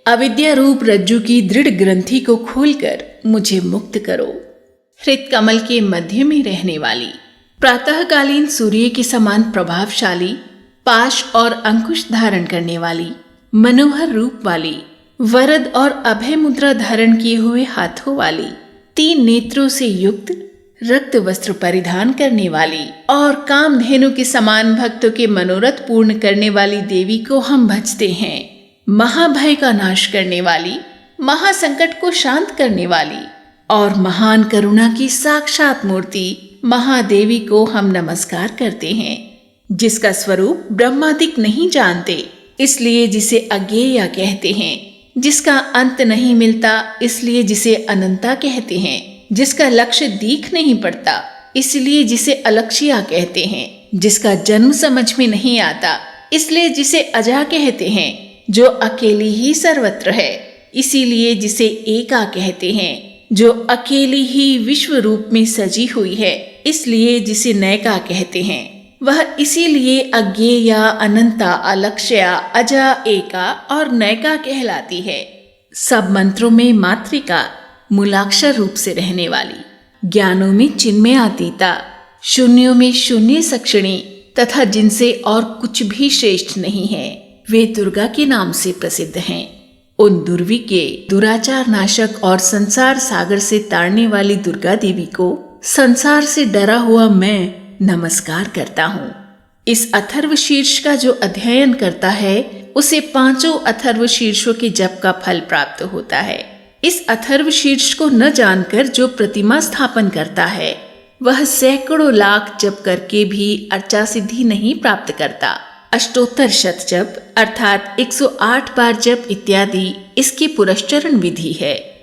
अविद्या रूप रज्जु की दृढ़ ग्रंथि को खोलकर मुझे मुक्त करो। हृत कमल के मध्य में रहने वाली, प्रातःकालीन सूर्य के समान प्रभावशाली, पाश और अंकुश धारण करने वाली, मनोहर रूप वाली, वरद और अभय मुद्रा धारण किए हुए हाथों वाली, 3 नेत्रों से युक्त, रक्त वस्त्र परिधान करने वाली और कामधेनु के समान भक्तों के मनोरथ पूर्ण करने वाली देवी को हम भजते हैं। महाभय का नाश करने वाली, महासंकट को शांत करने वाली और महान करुणा की साक्षात मूर्ति महादेवी को हम नमस्कार करते हैं। जिसका स्वरूप ब्रह्मादिक नहीं जानते, इसलिए जिसे अज्ञेया कहते हैं। जिसका अंत नहीं मिलता, इसलिए जिसे अनंता कहते हैं। जिसका लक्ष्य दीख नहीं पड़ता, इसलिए जिसे अलक्ष्या कहते हैं। जिसका जन्म समझ में नहीं आता, इसलिए जिसे अजा कहते हैं। जो अकेली ही सर्वत्र है, इसीलिए जिसे एका कहते हैं। जो अकेली ही विश्व रूप में सजी हुई है, इसलिए जिसे नैका कहते हैं। वह इसीलिए अज्ञेया, अनंता, अलक्ष्या, अजा, एका और नैका कहलाती है। सब मंत्रों में मातृका, मूलाक्षर रूप से रहने वाली, ज्ञानों में चिन्मयातीता, शून्यों में शून्य सक्षिणी तथा जिनसे और कुछ भी श्रेष्ठ नहीं है, वे दुर्गा के नाम से प्रसिद्ध हैं। उन दुर्विज्ञ, दुराचार नाशक और संसार सागर से ताड़ने वाली दुर्गा देवी को संसार से डरा हुआ मैं नमस्कार करता हूँ। इस अथर्व शीर्ष का जो अध्ययन करता है, उसे 5 अथर्व शीर्षों के जप का फल प्राप्त होता है। इस अथर्व शीर्ष को न जानकर जो प्रतिमा स्थापन करता है, वह सैकड़ों लाख जप करके भी अर्चा सिद्धि नहीं प्राप्त करता। अष्टोत्तर शत जप अर्थात 108 बार जप इत्यादि इसकी पुरस्चरण विधि है।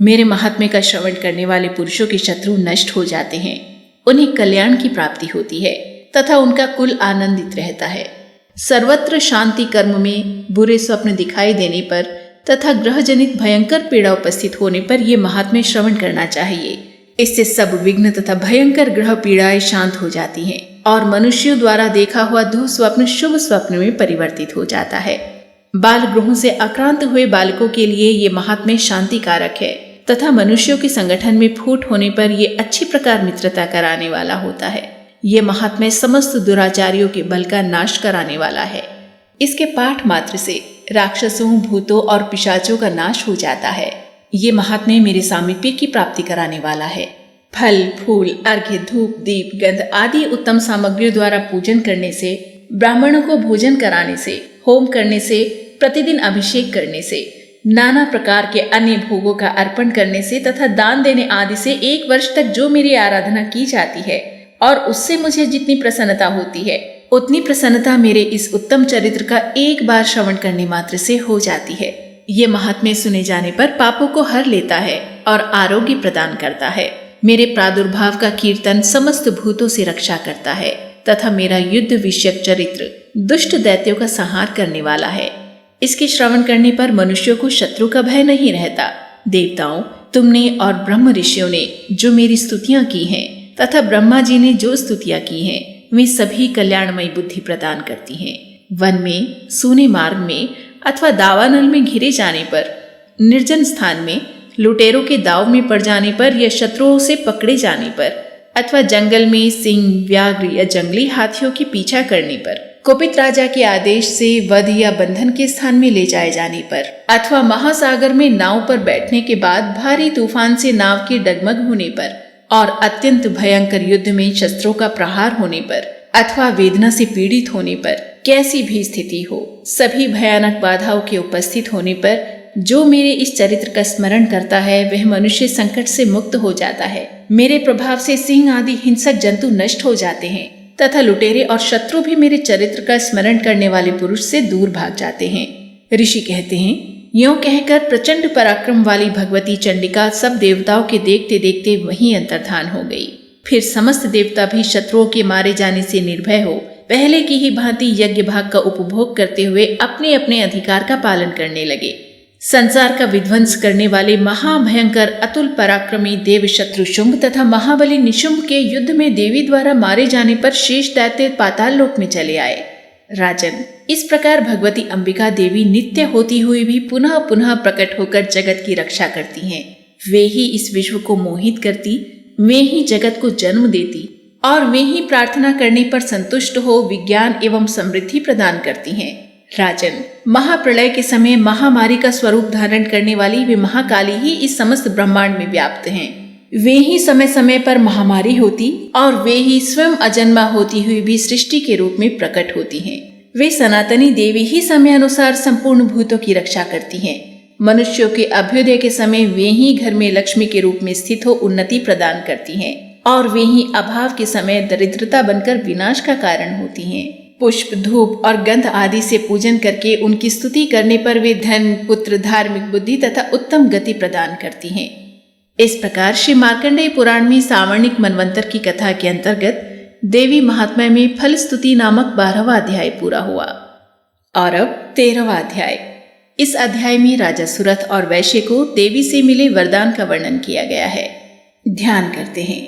मेरे महात्म्य का श्रवण करने वाले पुरुषों के शत्रु नष्ट हो जाते हैं, उन्हें कल्याण की प्राप्ति होती है तथा उनका कुल आनंदित रहता है। सर्वत्र शांति कर्म में बुरे स्वप्न दिखाई देने पर तथा ग्रह जनित भयंकर पीड़ा उपस्थित होने पर ये महात्म्य श्रवण करना चाहिए। इससे सब विघ्न तथा भयंकर ग्रह पीड़ाएं शांत हो जाती हैं और मनुष्यों द्वारा देखा हुआ दुःस्वप्न शुभ स्वप्न में परिवर्तित हो जाता है। बाल ग्रहों से आक्रांत हुए बालकों के लिए ये महात्म्य शांति कारक है तथा मनुष्यों के संगठन में फूट होने पर ये अच्छी प्रकार मित्रता कराने वाला होता है। ये महात्म्य समस्त दुराचारियों के बल का नाश कराने वाला है। इसके पाठ मात्र से राक्षसों, भूतों और पिशाचों का नाश हो जाता है। ये महात्म्य मेरे सामीप्य की प्राप्ति कराने वाला है। फल, फूल, अर्घ्य, धूप, दीप, गंध आदि उत्तम सामग्रियों द्वारा पूजन करने से, ब्राह्मणों को भोजन कराने से, होम करने से, प्रतिदिन अभिषेक करने से, नाना प्रकार के अन्य भोगों का अर्पण करने से तथा दान देने आदि से 1 वर्ष तक जो मेरी आराधना की जाती है और उससे मुझे जितनी प्रसन्नता होती है, उतनी प्रसन्नता मेरे इस उत्तम चरित्र का एक बार श्रवण करने मात्र से हो जाती है। ये महात्म्य सुने जाने पर पापों को हर लेता है और आरोग्य प्रदान करता है। मेरे प्रादुर्भाव का कीर्तन समस्त भूतों से रक्षा करता है तथा मेरा युद्ध विषयक चरित्र दुष्ट दैत्यों का संहार करने वाला है। इसके श्रवण करने पर मनुष्यों को शत्रु का भय नहीं रहता। देवताओं, तुमने और ब्रह्म ऋषियों ने जो मेरी स्तुतियां की हैं तथा ब्रह्मा जी ने जो स्तुतियां की हैं, वे सभी कल्याणमयी बुद्धि प्रदान करती हैं। वन में, सूने मार्ग में अथवा दावानल में घिरे जाने पर, निर्जन स्थान में लुटेरों के दाव में पड़ जाने पर या शत्रुओं से पकड़े जाने पर अथवा जंगल में सिंह, व्याघ्र या जंगली हाथियों की पीछा करने पर, कुपित राजा के आदेश से वध या बंधन के स्थान में ले जाए जाने पर अथवा महासागर में नाव पर बैठने के बाद भारी तूफान से नाव के डगमग होने पर और अत्यंत भयंकर युद्ध में शस्त्रों का प्रहार होने पर अथवा वेदना से पीड़ित होने पर, कैसी भी स्थिति हो, सभी भयानक बाधाओं के उपस्थित होने पर जो मेरे इस चरित्र का स्मरण करता है वह मनुष्य संकट से मुक्त हो जाता है। मेरे प्रभाव से सिंह आदि हिंसक जंतु नष्ट हो जाते हैं तथा लुटेरे और शत्रु भी मेरे चरित्र का स्मरण करने वाले पुरुष से दूर भाग जाते हैं। ऋषि कहते हैं, यों कहकर प्रचंड पराक्रम वाली भगवती चंडिका सब देवताओं के देखते देखते वहीं अंतर्धान हो गई। फिर समस्त देवता भी शत्रुओं के मारे जाने से निर्भय हो पहले की ही भांति यज्ञ भाग का उपभोग करते हुए अपने अपने अधिकार का पालन करने लगे। संसार का विध्वंस करने वाले महाभयंकर अतुल पराक्रमी देव शत्रु शुंभ तथा महाबली निशुंभ के युद्ध में देवी द्वारा मारे जाने पर शेष दैत्य पाताल लोक में चले आए। राजन, इस प्रकार भगवती अंबिका देवी नित्य होती हुई भी पुनः पुनः प्रकट होकर जगत की रक्षा करती हैं। वे ही इस विश्व को मोहित करती, वे ही जगत को जन्म देती और वे ही प्रार्थना करने पर संतुष्ट हो विज्ञान एवं समृद्धि प्रदान करती हैं। राजन, महाप्रलय के समय महामारी का स्वरूप धारण करने वाली वे महाकाली ही इस समस्त ब्रह्मांड में व्याप्त हैं। वे ही समय समय पर महामारी होती और वे ही स्वयं अजन्मा होती हुई भी सृष्टि के रूप में प्रकट होती हैं। वे सनातनी देवी ही समय अनुसार संपूर्ण भूतों की रक्षा करती हैं। मनुष्यों के अभ्युदय के समय वे ही घर में लक्ष्मी के रूप में स्थित हो उन्नति प्रदान करती हैं और वे ही अभाव के समय दरिद्रता बनकर विनाश का कारण होती हैं। पुष्प, धूप और गंध आदि से पूजन करके उनकी स्तुति करने पर वे धन, पुत्र, धार्मिक बुद्धि तथा उत्तम गति प्रदान करती हैं। इस प्रकार श्री मार्कंडेय पुराण में सावर्णिक मनवंतर की कथा के अंतर्गत देवी महात्म्य में फल स्तुति नामक 12वां अध्याय पूरा हुआ। और अब 13वां अध्याय। इस अध्याय में राजा सुरथ और वैश्य को देवी से मिले वरदान का वर्णन किया गया है। ध्यान करते हैं।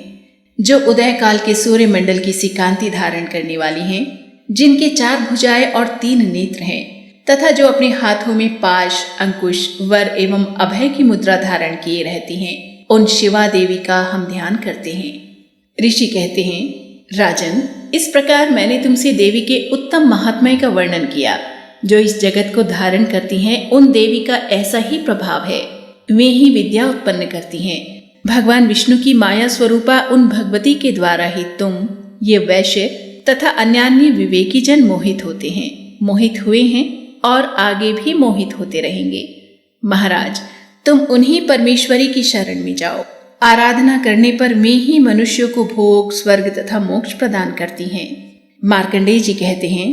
जो उदय काल के सूर्य मंडल की सी कांति धारण करने वाली हैं, जिनके 4 भुजाएं और 3 नेत्र हैं तथा जो अपने हाथों में पाश, अंकुश, वर एवं अभय की मुद्रा धारण किए रहती हैं, उन शिवा देवी का हम ध्यान करते हैं। ऋषि कहते हैं, राजन, इस प्रकार मैंने तुमसे देवी के उत्तम महात्म्य का वर्णन किया। जो इस जगत को धारण करती हैं, उन देवी का ऐसा ही प्रभाव है। वे ही विद्या उत्पन्न करती हैं। भगवान विष्णु की माया स्वरूपा उन भगवती के द्वारा ही तुम, ये वैश्य तथा अन्यान्य विवेकी जन मोहित होते हैं, मोहित हुए हैं और आगे भी मोहित होते रहेंगे। महाराज, तुम उन्हीं परमेश्वरी की शरण में जाओ। आराधना करने पर वे ही मनुष्यों को भोग, स्वर्ग तथा मोक्ष प्रदान करती हैं। मार्कंडेय जी कहते हैं,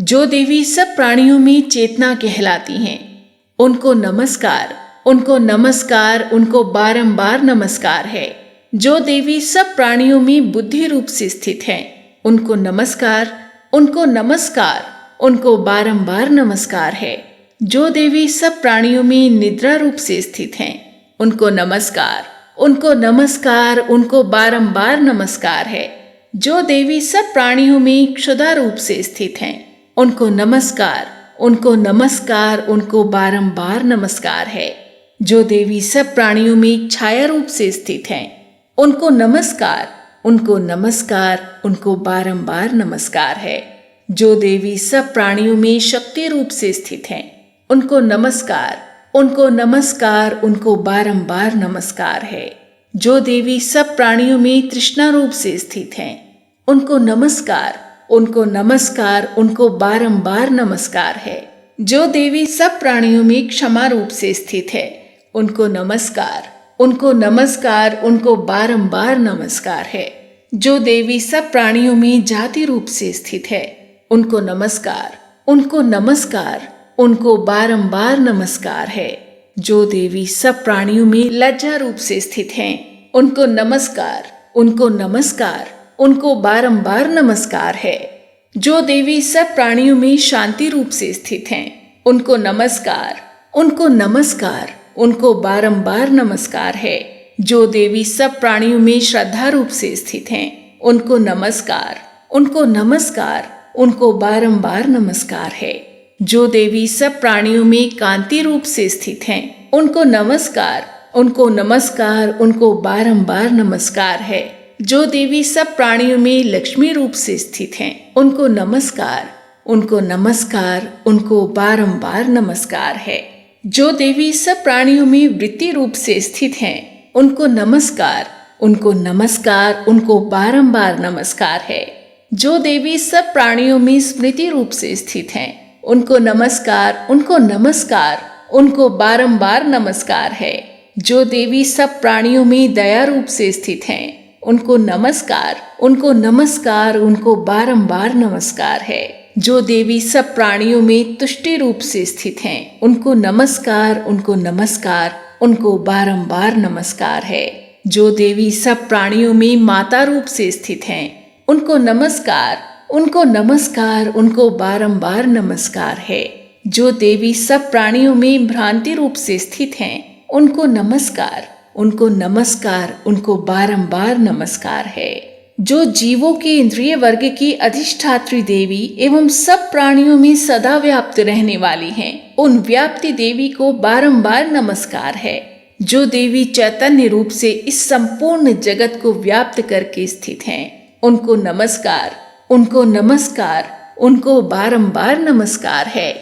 जो देवी सब प्राणियों में चेतना कहलाती हैं, उनको नमस्कार, उनको नमस्कार, उनको बारंबार नमस्कार है। जो देवी सब प्राणियों में बुद्धि रूप से स्थित हैं, उनको नमस्कार, उनको नमस्कार, उनको बारंबार नमस्कार है। जो देवी सब प्राणियों में निद्रा रूप से स्थित हैं, उनको नमस्कार, उनको नमस्कार, उनको बारंबार नमस्कार है। जो देवी सब प्राणियों में क्षुधा रूप से स्थित हैं, उनको नमस्कार, उनको नमस्कार, उनको बारंबार नमस्कार है। जो देवी सब प्राणियों में छाया रूप से स्थित हैं, उनको नमस्कार, उनको नमस्कार, उनको बारंबार नमस्कार है। जो देवी सब प्राणियों में शक्ति रूप से स्थित हैं, उनको नमस्कार, उनको नमस्कार, उनको बारंबार नमस्कार है। जो देवी सब प्राणियों में तृष्णा रूप से स्थित हैं, उनको नमस्कार, उनको नमस्कार, उनको बारंबार नमस्कार है। जो देवी सब प्राणियों में क्षमा रूप से स्थित है, उनको नमस्कार, उनको नमस्कार, उनको बारंबार नमस्कार है। जो देवी सब प्राणियों में जाति रूप से स्थित है, उनको नमस्कार, उनको नमस्कार, उनको बारंबार नमस्कार है। जो देवी सब प्राणियों में लज्जा रूप से स्थित हैं, उनको नमस्कार, उनको नमस्कार, उनको बारंबार नमस्कार है। जो देवी सब प्राणियों में शांति रूप से स्थित हैं, उनको नमस्कार, उनको नमस्कार, उनको बारंबार नमस्कार है। जो देवी सब प्राणियों में श्रद्धा रूप से स्थित हैं, उनको नमस्कार, उनको नमस्कार, उनको बारंबार नमस्कार है। जो देवी सब प्राणियों में कांति रूप से स्थित हैं, उनको नमस्कार, उनको नमस्कार, उनको बारंबार नमस्कार है। जो देवी सब प्राणियों में लक्ष्मी रूप से स्थित हैं, उनको नमस्कार, उनको नमस्कार, उनको बारंबार नमस्कार है। जो देवी सब प्राणियों में वृत्ति रूप से स्थित हैं, उनको नमस्कार, उनको नमस्कार, उनको बारंबार नमस्कार है। जो देवी सब प्राणियों में स्मृति रूप से स्थित हैं, उनको नमस्कार, उनको नमस्कार, उनको बारंबार नमस्कार है। जो देवी सब प्राणियों में दया रूप से स्थित हैं, उनको नमस्कार, उनको नमस्कार, उनको बारंबार नमस्कार है। जो देवी सब प्राणियों में तुष्टि रूप से स्थित हैं, उनको नमस्कार, उनको नमस्कार, उनको बारंबार नमस्कार है। जो देवी सब प्राणियों में माता रूप से स्थित हैं, उनको नमस्कार, उनको नमस्कार, उनको बारंबार नमस्कार है। जो देवी सब प्राणियों में भ्रांति रूप से स्थित हैं, उनको नमस्कार, उनको नमस्कार, उनको बारंबार नमस्कार है। जो जीवों के इंद्रिय वर्ग की अधिष्ठात्री देवी एवं सब प्राणियों में सदा व्याप्त रहने वाली हैं, उन व्याप्ति देवी को बारंबार नमस्कार है। जो देवी चैतन्य रूप से इस संपूर्ण जगत को व्याप्त करके स्थित हैं, उनको नमस्कार, उनको नमस्कार, उनको बारंबार नमस्कार है।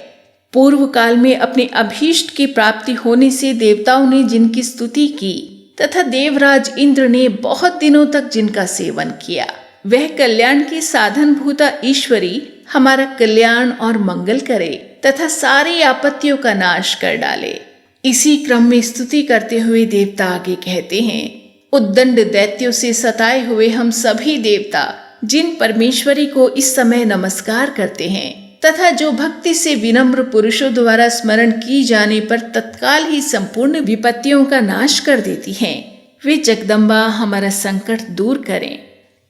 पूर्व काल में अपने अभीष्ट की प्राप्ति होने से देवताओं ने जिनकी स्तुति की तथा देवराज इंद्र ने बहुत दिनों तक जिनका सेवन किया, वह कल्याण की साधन भूता ईश्वरी हमारा कल्याण और मंगल करे तथा सारी आपत्तियों का नाश कर डाले। इसी क्रम में स्तुति करते हुए देवता आगे कहते हैं, उद्दंड दैत्यों से सताए हुए हम सभी देवता जिन परमेश्वरी को इस समय नमस्कार करते हैं तथा जो भक्ति से विनम्र पुरुषों द्वारा स्मरण की जाने पर तत्काल ही संपूर्ण विपत्तियों का नाश कर देती हैं, वे जगदम्बा हमारा संकट दूर करें।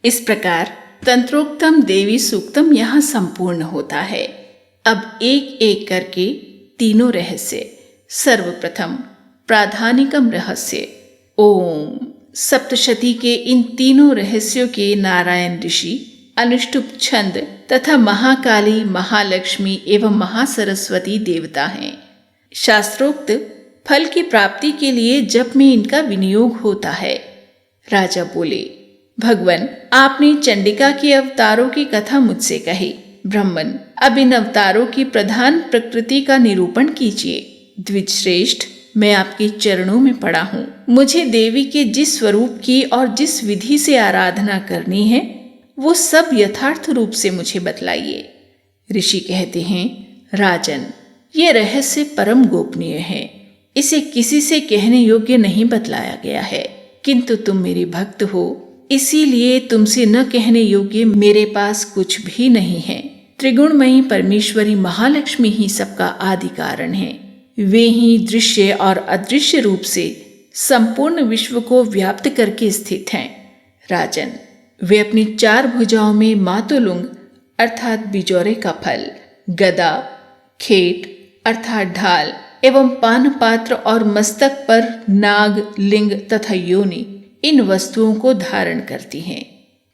इस प्रकार तंत्रोक्तम देवी सूक्तम यहाँ संपूर्ण होता है। अब एक एक करके तीनों रहस्य। सर्वप्रथम प्राधानिकम रहस्य। ओम। सप्तशती के इन तीनों रहस्यों के नारायण ऋषि, अनुष्टुप छंद तथा महाकाली, महालक्ष्मी एवं महासरस्वती देवता हैं। शास्त्रोक्त फल की प्राप्ति के लिए जप में इनका विनियोग होता है। राजा बोले, भगवान आपने चंडिका के अवतारों की कथा मुझसे कही। ब्राह्मण, अब इन अवतारों की प्रधान प्रकृति का निरूपण कीजिए। द्विज श्रेष्ठ, मैं आपके चरणों में पड़ा हूँ। मुझे देवी के जिस स्वरूप की और जिस विधि से आराधना करनी है वो सब यथार्थ रूप से मुझे बतलाइए। ऋषि कहते हैं, राजन, ये रहस्य परम गोपनीय है, इसे किसी से कहने योग्य नहीं बतलाया गया है, किंतु तुम मेरे भक्त हो, इसीलिए तुमसे न कहने योग्य मेरे पास कुछ भी नहीं है। त्रिगुणमयी परमेश्वरी महालक्ष्मी ही सबका आदि कारण है। वे ही दृश्य और अदृश्य रूप से संपूर्ण विश्व को व्याप्त करके स्थित हैं। राजन, वे अपनी 4 भुजाओं में मातुलुंग अर्थात बिजौरे का फल, गदा, खेट अर्थात ढाल एवं पान पात्र और मस्तक पर नाग, लिंग तथा योनि इन वस्तुओं को धारण करती हैं।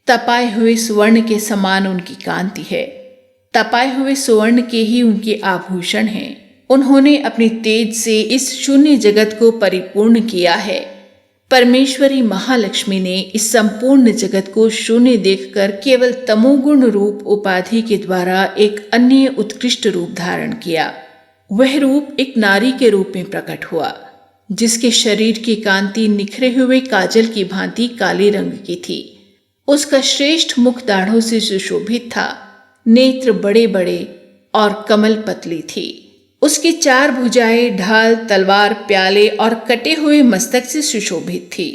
तपाए हुए सुवर्ण के समान उनकी कांति है। तपाए हुए सुवर्ण के ही उनके आभूषण हैं। उन्होंने अपने तेज से इस शून्य जगत को परिपूर्ण किया है। परमेश्वरी महालक्ष्मी ने इस संपूर्ण जगत को शून्य देखकर केवल तमोगुण रूप उपाधि के द्वारा एक अन्य उत्कृष्ट रूप धारण किया। वह रूप एक नारी के रूप में प्रकट हुआ, जिसके शरीर की कांति निखरे हुए काजल की भांति काले रंग की थी। उसका श्रेष्ठ मुख दाढ़ों से सुशोभित था। नेत्र बड़े बड़े और कमल पतली थी। उसकी 4 भुजाएं ढाल, तलवार, प्याले और कटे हुए मस्तक से सुशोभित थी।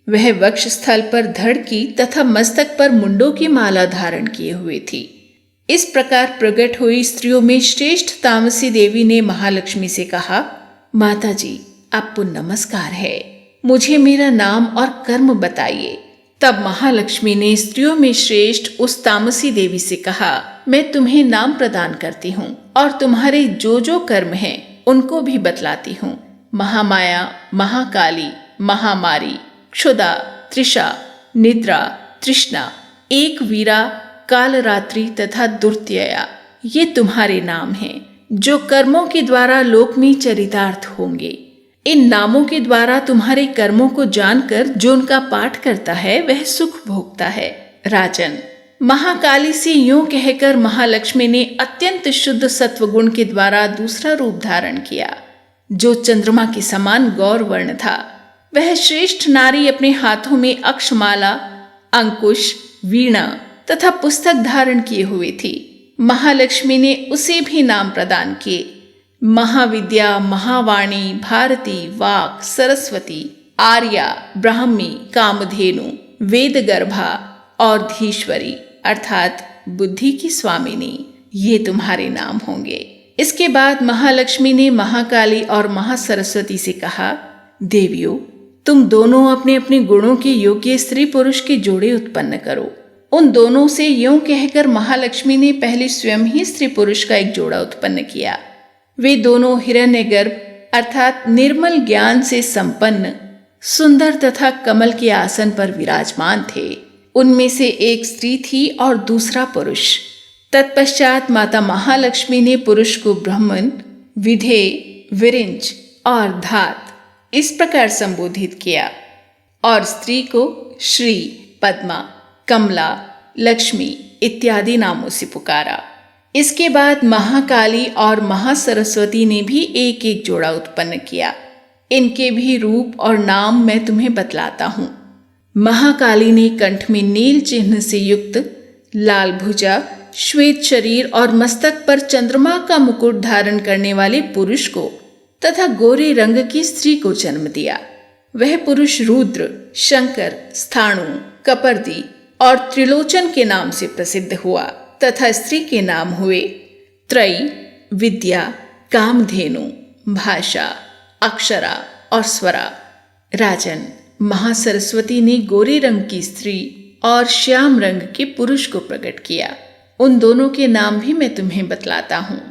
वह वक्ष स्थल पर धड़ की तथा मस्तक पर मुंडों की माला धारण किए हुए थी। इस प्रकार प्रकट हुई स्त्रियों में श्रेष्ठ तामसी देवी ने महालक्ष्मी से कहा, माता जी, आपको नमस्कार है। मुझे मेरा नाम और कर्म बताइए। तब महालक्ष्मी ने स्त्रियों में श्रेष्ठ उस तामसी देवी से कहा, मैं तुम्हें नाम प्रदान करती हूँ और तुम्हारे जो जो कर्म हैं उनको भी बतलाती हूँ। महामाया, महाकाली, महामारी, क्षुधा, त्रिषा, निद्रा, तृष्णा, एक वीरा, कालरात्रि तथा दुर्त्यया, ये तुम्हारे नाम हैं, जो कर्मों के द्वारा लोक में चरितार्थ होंगे। इन नामों के द्वारा तुम्हारे कर्मों को जानकर जो उनका पाठ करता है वह सुख भोगता है। राजन, महाकाली से यूं कहकर महालक्ष्मी ने अत्यंत शुद्ध सत्वगुण के द्वारा दूसरा रूप धारण किया, जो चंद्रमा के समान गौर वर्ण था। वह श्रेष्ठ नारी अपने हाथों में अक्षमाला, अंकुश, वीणा तथा पुस्तक धारण किए हुए थी। महालक्ष्मी ने उसे भी नाम प्रदान किए। महाविद्या, महावाणी, भारती, वाक, सरस्वती, आर्या, ब्राह्मी, कामधेनु, वेदगर्भा और धीश्वरी अर्थात बुद्धि की स्वामिनी, ये तुम्हारे नाम होंगे। इसके बाद महालक्ष्मी ने महाकाली और महासरस्वती से कहा, देवियों, तुम दोनों अपने अपने गुणों के योग्य स्त्री पुरुष के जोड़े उत्पन्न करो। उन दोनों से यूं कहकर महालक्ष्मी ने पहले स्वयं ही स्त्री पुरुष का एक जोड़ा उत्पन्न किया। वे दोनों हिरण्यगर्भ अर्थात निर्मल ज्ञान से संपन्न, सुंदर तथा कमल के आसन पर विराजमान थे। उनमें से एक स्त्री थी और दूसरा पुरुष। तत्पश्चात माता महालक्ष्मी ने पुरुष को ब्रह्मन, विधेय, विरिंच और धात इस प्रकार संबोधित किया और स्त्री को श्री, पद्मा, कमला, लक्ष्मी इत्यादि नामों से पुकारा। इसके बाद महाकाली और महासरस्वती ने भी एक एक जोड़ा उत्पन्न किया। इनके भी रूप और नाम मैं तुम्हें बतलाता हूँ। महाकाली ने कंठ में नील चिन्ह से युक्त लाल भुजा, श्वेत शरीर और मस्तक पर चंद्रमा का मुकुट धारण करने वाले पुरुष को तथा गोरे रंग की स्त्री को जन्म दिया। वह पुरुष रुद्र, शंकर, स्थाणु, कपर्दी और त्रिलोचन के नाम से प्रसिद्ध हुआ तथा स्त्री के नाम हुए त्रयी, विद्या, कामधेनु, भाषा, अक्षरा और स्वरा। राजन, महासरस्वती ने गोरे रंग की स्त्री और श्याम रंग के पुरुष को प्रकट किया। उन दोनों के नाम भी मैं तुम्हें बतलाता हूँ।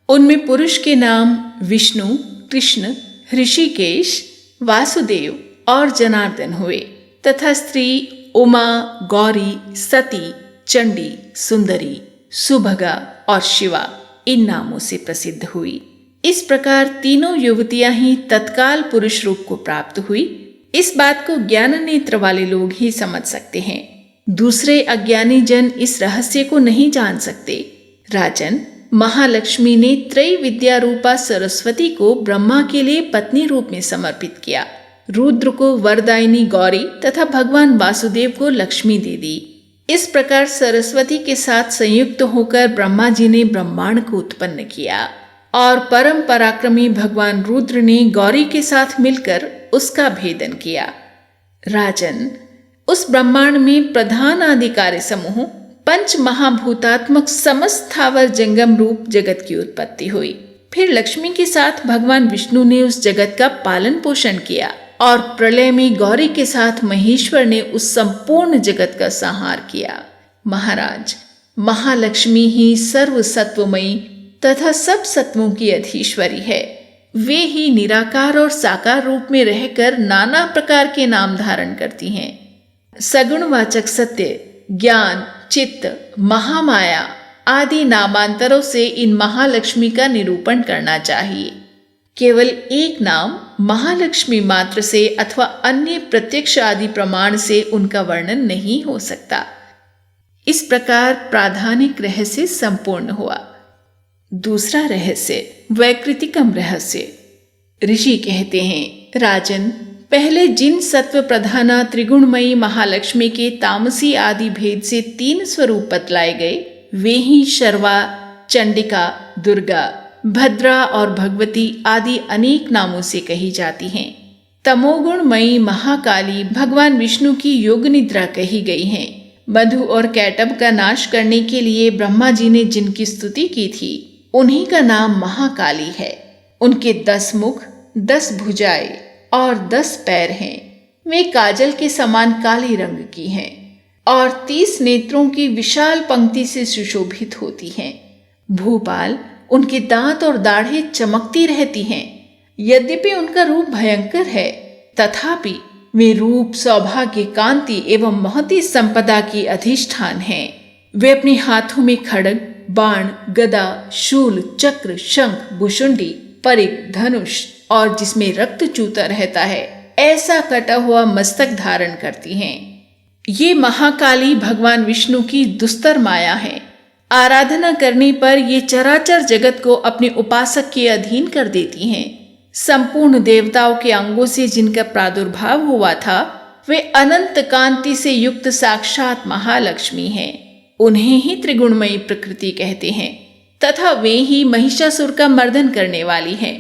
उनमें पुरुष के नाम विष्णु, कृष्ण, ऋषिकेश, वासुदेव और जनार्दन हुए तथा स्त्री उमा, गौरी, सती, चंडी, सुंदरी, सुभगा और शिवा इन नामों से प्रसिद्ध हुई। इस प्रकार तीनों युवतियां ही तत्काल पुरुष रूप को प्राप्त हुई। इस बात को ज्ञान नेत्र वाले लोग ही समझ सकते हैं। दूसरे अज्ञानी जन इस रहस्य को नहीं जान सकते। राजन, महालक्ष्मी ने त्रय विद्या रूपा सरस्वती को ब्रह्मा के लिए पत्नी रूप में समर्पित किया, रुद्र को वरदायिनी गौरी तथा भगवान वासुदेव को लक्ष्मी दे दी। इस प्रकार सरस्वती के साथ संयुक्त होकर ब्रह्मा जी ने ब्रह्मांड को उत्पन्न किया और परम पराक्रमी भगवान रुद्र ने गौरी के साथ मिलकर उसका भेदन किया। राजन, उस ब्रह्मांड में प्रधान आदि कार्य समूह पंच महाभूतात्मक समस्त स्थावर जंगम रूप जगत की उत्पत्ति हुई। फिर लक्ष्मी के साथ भगवान विष्णु ने उस जगत का पालन पोषण किया और प्रलय में गौरी के साथ महेश्वर ने उस संपूर्ण जगत का संहार किया। महाराज, महालक्ष्मी ही सर्व सत्वमयी तथा सब सत्वों की अधीश्वरी है। वे ही निराकार और साकार रूप में रहकर नाना प्रकार के नाम धारण करती हैं। सगुणवाचक सत्य, ज्ञान, चित्त, महामाया आदि नामांतरों से इन महालक्ष्मी का निरूपण करना चाहिए। केवल एक नाम महालक्ष्मी मात्र से अथवा अन्य प्रत्यक्ष आदि प्रमाण से उनका वर्णन नहीं हो सकता। इस प्रकार प्राधानिक रहस्य संपूर्ण हुआ। दूसरा रहस्य, वैकृतिकम रहस्य। ऋषि कहते हैं, राजन, पहले जिन सत्व प्रधाना त्रिगुणमयी महालक्ष्मी के तामसी आदि भेद से 3 स्वरूप बतलाए गए, वे ही शर्वा, चंडिका, दुर्गा, भद्रा और भगवती आदि अनेक नामों से कही जाती हैं। तमोगुणमयी महाकाली भगवान विष्णु की योग निद्रा कही गई हैं। मधु और कैटब का नाश करने के लिए ब्रह्मा जी ने जिनकी स्तुति की थी, उन्हीं का नाम महाकाली है। उनके 10 मुख, 10 भुजाएं और 10 पैर हैं। वे काजल के समान काले रंग की हैं और 30 नेत्रों की विशाल पंक्ति से सुशोभित होती हैं। भूपाल, उनके दांत और दाढ़ें चमकती रहती हैं। यद्यपि उनका रूप भयंकर है, तथापि वे रूप, सौभाग्य, कांति एवं महती संपदा की अधिष्ठान हैं। वे अपने हाथों में खड्ग, बाण, गदा, शूल, चक्र, शंख, भुशुंडी, परिघ, धनुष और जिसमें रक्त चूता रहता है ऐसा कटा हुआ मस्तक धारण करती हैं। ये महाकाली भगवान विष्णु की दुस्तर माया है। आराधना करने पर ये चराचर जगत को अपने उपासक के अधीन कर देती हैं। संपूर्ण देवताओं के अंगों से जिनका प्रादुर्भाव हुआ था, वे अनंत कांति से युक्त साक्षात महालक्ष्मी हैं। उन्हें ही त्रिगुणमयी प्रकृति कहते हैं तथा वे ही महिषासुर का मर्दन करने वाली हैं।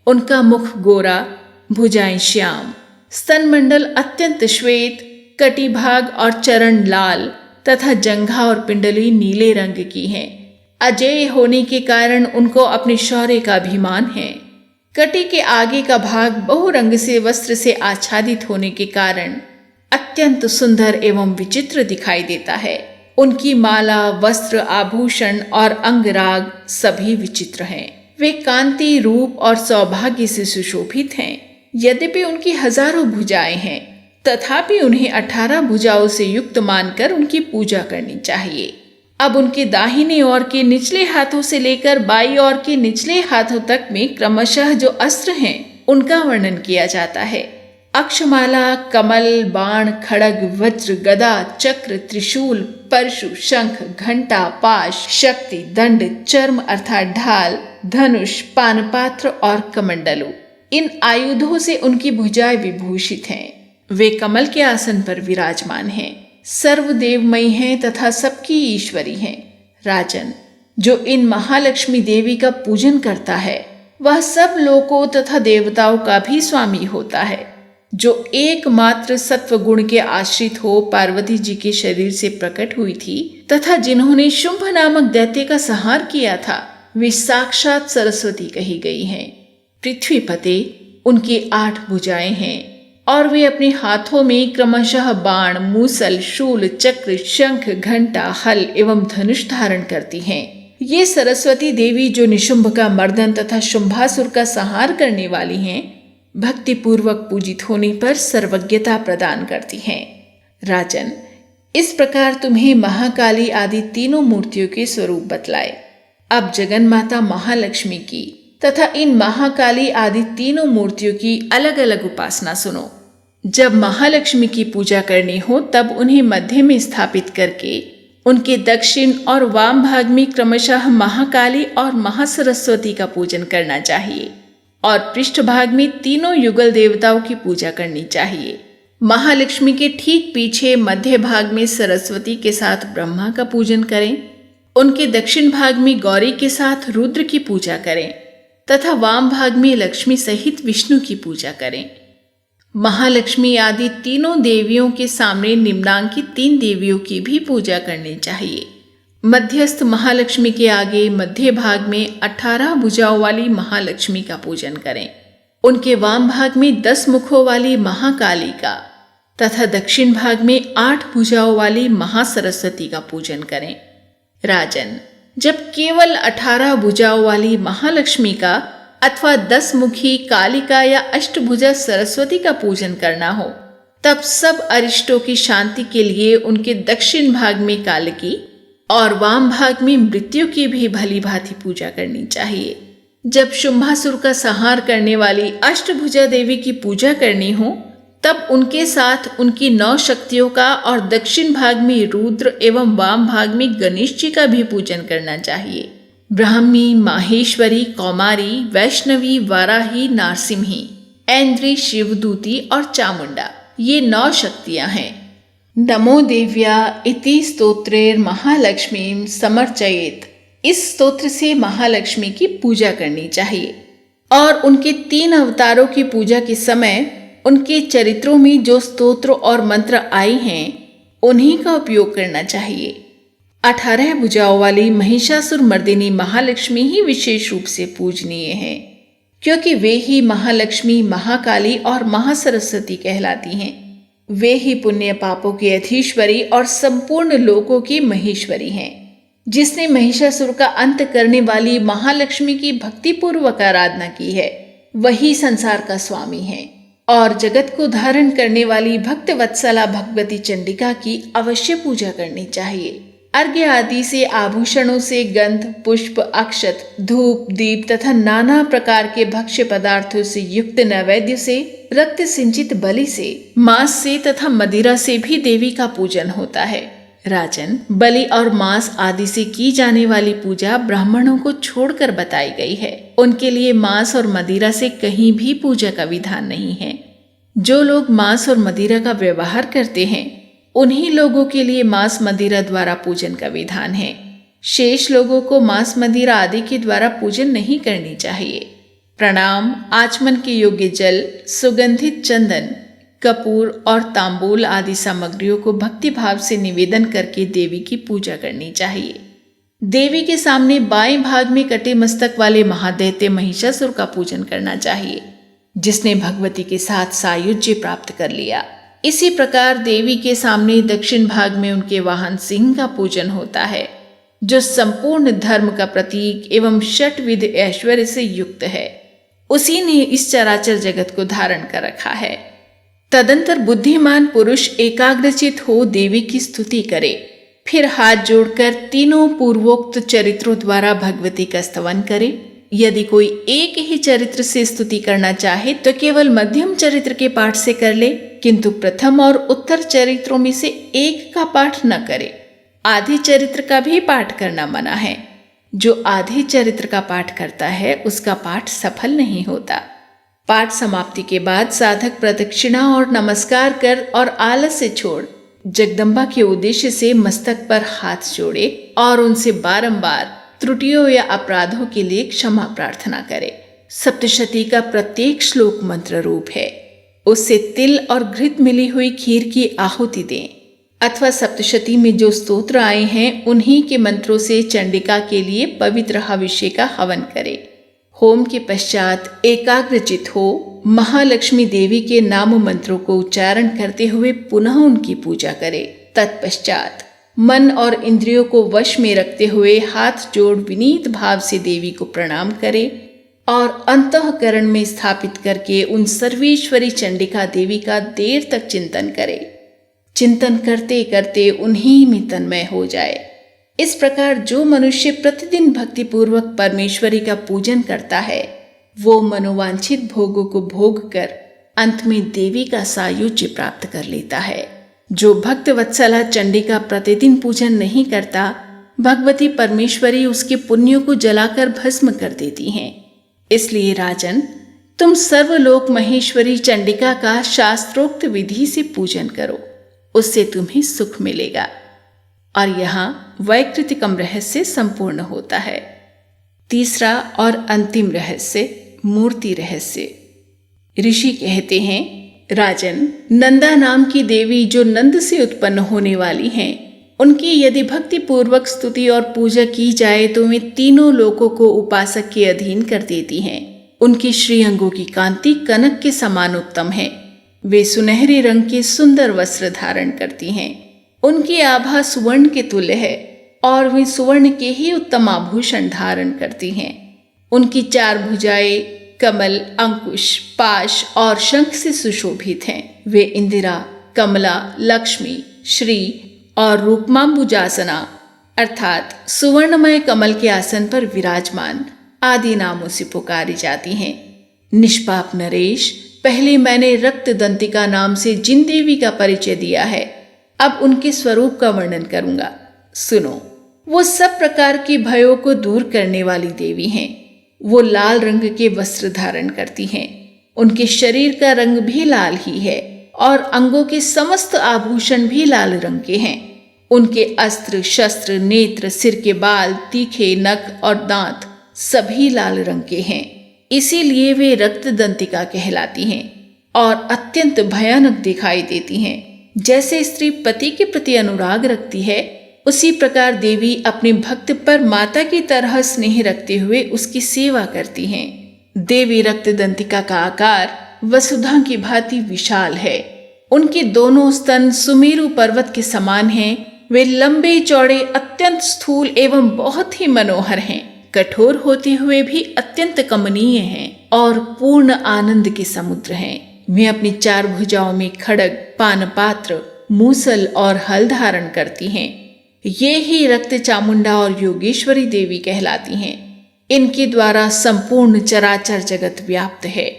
उनका मुख गोरा, भुजाएं श्याम, स्तनमंडल अत्यंत श्वेत, कटिभाग और चरण लाल तथा जंघा और पिंडली नीले रंग की हैं। अजेय होने के कारण उनको अपने शौर्य का अभिमान है। कटी के आगे का भाग बहुरंग से वस्त्र से आच्छादित होने के कारण अत्यंत सुंदर एवं विचित्र दिखाई देता है। उनकी माला, वस्त्र, आभूषण और अंगराग सभी विचित्र हैं। वे कांति, रूप और सौभाग्य से सुशोभित हैं। यद्यपि उनकी हजारों भुजाएं हैं, तथापि उन्हें 18 भुजाओं से युक्त मानकर उनकी पूजा करनी चाहिए। अब उनके दाहिने ओर के निचले हाथों से लेकर बाईं ओर के निचले हाथों तक में क्रमशः जो अस्त्र हैं, उनका वर्णन किया जाता है। अक्षमाला, कमल, बाण, खड्ग, वज्र, गदा, चक्र, त्रिशूल, परशु, शंख, घंटा, पाश, शक्ति, दंड, चर्म अर्थात ढाल, धनुष, पानपात्र और कमंडलू, इन आयुधों से उनकी भुजाएं विभूषित हैं। वे कमल के आसन पर विराजमान हैं, सर्वदेवमयी हैं तथा सबकी ईश्वरी हैं। राजन, जो इन महालक्ष्मी देवी का पूजन करता है, वह सब लोकों तथा देवताओं का भी स्वामी होता है। जो एकमात्र सत्व गुण के आश्रित हो पार्वती जी के शरीर से प्रकट हुई थी तथा जिन्होंने शुंभ नामक दैत्य का संहार किया था, वे साक्षात सरस्वती कही गई हैं। पृथ्वीपते, उनकी 8 भुजाएं हैं और वे अपने हाथों में क्रमशः बाण, मूसल, शूल, चक्र, शंख, घंटा, हल एवं धनुष धारण करती हैं। ये सरस्वती देवी जो निशुंभ का मर्दन तथा शुंभासुर का संहार करने वाली हैं, भक्ति पूर्वक पूजित होने पर सर्वज्ञता प्रदान करती हैं। राजन, इस प्रकार तुम्हें महाकाली आदि तीनों मूर्तियों के स्वरूप बतलाए। अब जगन्माता महालक्ष्मी की तथा इन महाकाली आदि तीनों मूर्तियों की अलग अलग उपासना सुनो। जब महालक्ष्मी की पूजा करनी हो तब उन्हें मध्य में स्थापित करके उनके दक्षिण और वाम भाग में क्रमशः महाकाली और महासरस्वती का पूजन करना चाहिए और पृष्ठभाग में तीनों युगल देवताओं की पूजा करनी चाहिए। महालक्ष्मी के ठीक पीछे मध्य भाग में सरस्वती के साथ ब्रह्मा का पूजन करें, उनके दक्षिण भाग में गौरी के साथ रुद्र की पूजा करें तथा वाम भाग में लक्ष्मी सहित विष्णु की पूजा करें। महालक्ष्मी आदि तीनों देवियों के सामने निम्नांकित 3 देवियों की भी पूजा करनी चाहिए। मध्यस्थ महालक्ष्मी के आगे मध्य भाग में 18 भुजाओं वाली महालक्ष्मी का पूजन करें। उनके वाम भाग में 10 मुखों वाली महाकाली का तथा दक्षिण भाग में 8 भुजाओं वाली महासरस्वती का पूजन करें। राजन, जब केवल 18 भुजाओं वाली महालक्ष्मी का अथवा 10 मुखी कालिका या अष्टभुजा सरस्वती का पूजन करना हो, तब सब अरिष्टों की शांति के लिए उनके दक्षिण भाग में कालिकी और वाम भाग में मृत्यु की भी भली भांति पूजा करनी चाहिए। जब शुंभासुर का संहार करने वाली अष्टभुजा देवी की पूजा करनी हो, तब उनके साथ उनकी 9 शक्तियों का और दक्षिण भाग में रुद्र एवं वाम भाग में गणेश जी का भी पूजन करना चाहिए। ब्राह्मी, माहेश्वरी, कौमारी, वैष्णवी, वाराही, नारसिम्ही, ऐन्द्री, शिवदूती और चामुंडा, ये 9 शक्तियां हैं। नमो देव्या इति स्तोत्रेर महालक्ष्मीं समर्चयेत, इस स्तोत्र से महालक्ष्मी की पूजा करनी चाहिए और उनके 3 अवतारों की पूजा के समय उनके चरित्रों में जो स्तोत्र और मंत्र आए हैं उन्हीं का उपयोग करना चाहिए। 18 भुजाओं वाली महिषासुर मर्दिनी महालक्ष्मी ही विशेष रूप से पूजनीय हैं, क्योंकि वे ही महालक्ष्मी, महाकाली और महासरस्वती कहलाती हैं। वे ही पुण्य पापों की अधीश्वरी और संपूर्ण लोकों की महेश्वरी हैं। जिसने महिषासुर का अंत करने वाली महालक्ष्मी की भक्तिपूर्वक आराधना की है, वही संसार का स्वामी है और जगत को धारण करने वाली भक्त वत्सला भगवती चंडिका की अवश्य पूजा करनी चाहिए। अर्घ्य आदि से, आभूषणों से, गंध, पुष्प, अक्षत, धूप, दीप तथा नाना प्रकार के भक्ष्य पदार्थों से युक्त नैवेद्य से, रक्त सिंचित बलि से, मांस से तथा मदिरा से भी देवी का पूजन होता है। राजन, बलि और मांस आदि से की जाने वाली पूजा ब्राह्मणों को छोड़कर बताई गई है। उनके लिए मांस और मदिरा से कहीं भी पूजा का विधान नहीं है। जो लोग मांस और मदिरा का व्यवहार करते हैं, उन्हीं लोगों के लिए मांस मदिरा द्वारा पूजन का विधान है। शेष लोगों को मांस मदिरा आदि के द्वारा पूजन नहीं करनी चाहिए। प्रणाम। आचमन के योग्य जल, सुगंधित चंदन, कपूर और तांबूल आदि सामग्रियों को भक्ति भाव से निवेदन करके देवी की पूजा करनी चाहिए। देवी के सामने बाएं भाग में कटे मस्तक वाले महादैत्य महिषासुर का पूजन करना चाहिए, जिसने भगवती के साथ सायुज्य प्राप्त कर लिया। इसी प्रकार देवी के सामने दक्षिण भाग में उनके वाहन सिंह का पूजन होता है, जो संपूर्ण धर्म का प्रतीक एवं षटविध ऐश्वर्य से युक्त है। उसी ने इस चराचर जगत को धारण कर रखा है। तदंतर बुद्धिमान पुरुष एकाग्रचित हो देवी की स्तुति करे, फिर हाथ जोड़कर तीनों पूर्वोक्त चरित्रों द्वारा भगवती का स्तवन करे। यदि कोई एक ही चरित्र से स्तुति करना चाहे तो केवल मध्यम चरित्र के पाठ से कर ले, किंतु प्रथम और उत्तर चरित्रों में से एक का पाठ न करे। आधे चरित्र का भी पाठ करना मना है। जो आधे चरित्र का पाठ करता है उसका पाठ सफल नहीं होता। पाठ समाप्ति के बाद साधक प्रदक्षिणा और नमस्कार कर और आलस्य छोड़ जगदम्बा के उद्देश्य से मस्तक पर हाथ जोड़े और उनसे बारंबार त्रुटियों या अपराधों के लिए क्षमा प्रार्थना करे। सप्तशती का प्रत्येक श्लोक मंत्र रूप है। उससे तिल और घृत मिली हुई खीर की आहुति दें, अथवा सप्तशती में जो स्तोत्र आए हैं उन्हीं के मंत्रों से चंडिका के लिए पवित्र हविष्य का हवन करे। होम के पश्चात एकाग्रचित हो महालक्ष्मी देवी के नाम मंत्रों को उच्चारण करते हुए पुनः उनकी पूजा करे। तत्पश्चात मन और इंद्रियों को वश में रखते हुए हाथ जोड़ विनीत भाव से देवी को प्रणाम करे और अंतःकरण में स्थापित करके उन सर्वेश्वरी चंडिका देवी का देर तक चिंतन करे। चिंतन करते करते उन्हीं में तन्मय हो जाए। इस प्रकार जो मनुष्य प्रतिदिन भक्तिपूर्वक परमेश्वरी का पूजन करता है, वो मनोवांछित भोगों को भोग कर अंत में देवी का सायुज्य प्राप्त कर लेता है। जो भक्त वत्सला चंडिका प्रतिदिन पूजन नहीं करता, भगवती परमेश्वरी उसके पुण्यों को जलाकर भस्म कर देती हैं। इसलिए राजन, तुम सर्वलोक महेश्वरी चंडिका का शास्त्रोक्त विधि से पूजन करो, उससे तुम्हें सुख मिलेगा। और यहाँ वैकृतिकम रहस्य संपूर्ण होता है। तीसरा और अंतिम रहस्य मूर्ति रहस्य। ऋषि कहते हैं, राजन, नंदा नाम की देवी जो नंद से उत्पन्न होने वाली हैं, उनकी यदि भक्ति पूर्वक स्तुति और पूजा की जाए तो वे तीनों लोकों को उपासक के अधीन कर देती हैं। उनकी श्रीअंगों की कांति कनक के समान उत्तम है। वे सुनहरे रंग के सुंदर वस्त्र धारण करती हैं। उनकी आभा सुवर्ण के तुल्य है और वे सुवर्ण के ही उत्तम आभूषण धारण करती हैं। उनकी 4 भुजाएं कमल, अंकुश, पाश और शंख से सुशोभित हैं। वे इंदिरा, कमला, लक्ष्मी, श्री और रूपमांबुजासना अर्थात सुवर्णमय कमल के आसन पर विराजमान आदि नामों से पुकारी जाती हैं। निष्पाप नरेश, पहले मैंने रक्त दंतिका नाम से जिन देवी का परिचय दिया है, अब उनके स्वरूप का वर्णन करूंगा। सुनो, वो सब प्रकार के भयों को दूर करने वाली देवी हैं। वो लाल रंग के वस्त्र धारण करती हैं। उनके शरीर का रंग भी लाल ही है और अंगों के समस्त आभूषण भी लाल रंग के हैं। उनके अस्त्र, शस्त्र, नेत्र, सिर के बाल, तीखे नख और दांत सभी लाल रंग के हैं। इसीलिए वे रक्त दंतिका कहलाती हैं और अत्यंत भयानक दिखाई देती हैं। जैसे स्त्री पति के प्रति अनुराग रखती है, उसी प्रकार देवी अपने भक्त पर माता की तरह स्नेह रखते हुए उसकी सेवा करती हैं। देवी रक्त दंतिका का आकार वसुधा की भांति विशाल है। उनके दोनों स्तन सुमेरु पर्वत के समान हैं। वे लंबे चौड़े, अत्यंत स्थूल एवं बहुत ही मनोहर हैं। कठोर होते हुए भी अत्यंत कमनीय हैं और पूर्ण आनंद के समुद्र हैं। वे अपनी 4 भुजाओं में खड्ग, पानपात्र, मूसल और हल धारण करती हैं। ये ही रक्त चामुंडा और योगेश्वरी देवी कहलाती हैं। इनके द्वारा संपूर्ण चराचर जगत व्याप्त है।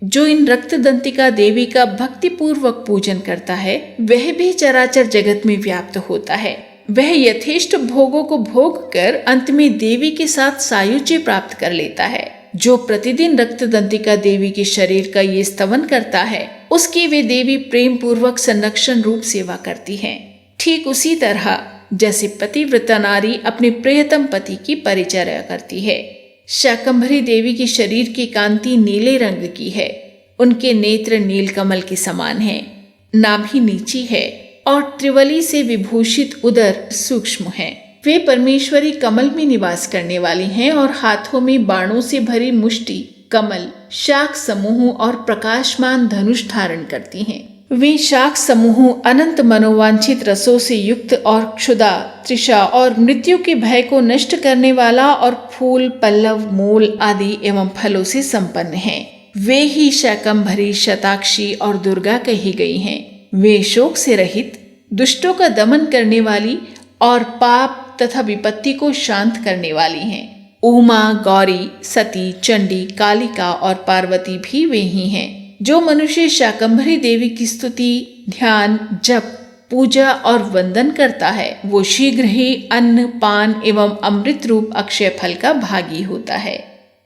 जो इन रक्त दंतिका देवी का भक्ति पूर्वक पूजन करता है, वह भी चराचर जगत में व्याप्त होता है। वह यथेष्ट भोगों को भोग कर अंत में देवी के साथ सायुज्य प्राप्त कर लेता है। जो प्रतिदिन रक्त दंतिका देवी के शरीर का ये स्तवन करता है, उसकी वे देवी प्रेम पूर्वक संरक्षण रूप सेवा करती हैं। ठीक उसी तरह जैसे पतिव्रता नारी अपने प्रियतम पति की परिचर्या करती है। शाकंभरी देवी की शरीर की कांति नीले रंग की है। उनके नेत्र नीलकमल के समान हैं। नाभि नीची है और त्रिवली से विभूषित उदर सूक्ष्म है। वे परमेश्वरी कमल में निवास करने वाली हैं और हाथों में बाणों से भरी मुष्टि, कमल, शाख समूह और प्रकाशमान धनुष धारण करती हैं। वे शाख समूह अनंत मनोवांछित रसों से युक्त और क्षुधा, तृषा और मृत्यु के भय को नष्ट करने वाला और फूल, पल्लव, मूल आदि एवं फलों से संपन्न हैं। वे ही शाकंभरी, शताक्षी और दुर्गा कही गई हैं। वे शोक से रहित, दुष्टों का दमन करने वाली और पाप तथा विपत्ति को शांत करने वाली हैं। उमा, गौरी, सती, चंडी, कालिका और पार्वती भी वे ही हैं। जो मनुष्य शाकंभरी देवी की स्तुति, ध्यान, जप, पूजा और वंदन करता है, वो शीघ्र ही अन्न, पान एवं अमृत रूप अक्षय फल का भागी होता है।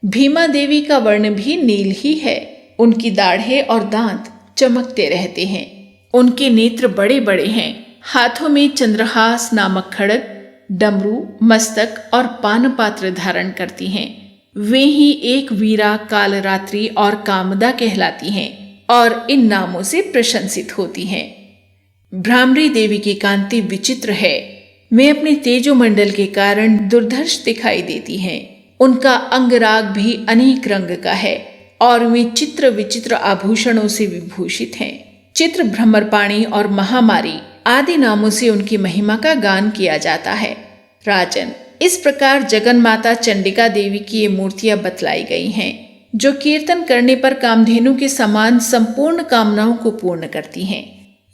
भीमा देवी का वर्ण भी नील ही है। उनकी दाढ़ें और दांत चमकते रहते हैं। उनके नेत्र बड़े बड़े हैं। हाथों में चंद्रहास नामक खड्ग, डमरू, मस्तक और पानपात्र धारण करती हैं। वे ही एक वीरा, कालरात्रि और कामदा कहलाती हैं और इन नामों से प्रशंसित होती हैं। भ्रामरी देवी की कांति विचित्र है। वे अपने तेजोमंडल के कारण दुर्धर्ष दिखाई देती हैं। उनका अंगराग भी अनेक रंग का है और वे चित्र विचित्र आभूषणों से विभूषित हैं। चित्र, भ्रमरपाणी और महामारी आदि नामों से उनकी महिमा का गान किया जाता है। राजन, इस प्रकार जगन माता चंडिका देवी की ये मूर्तियां बतलाई गई हैं, जो कीर्तन करने पर कामधेनु के समान संपूर्ण कामनाओं को पूर्ण करती हैं।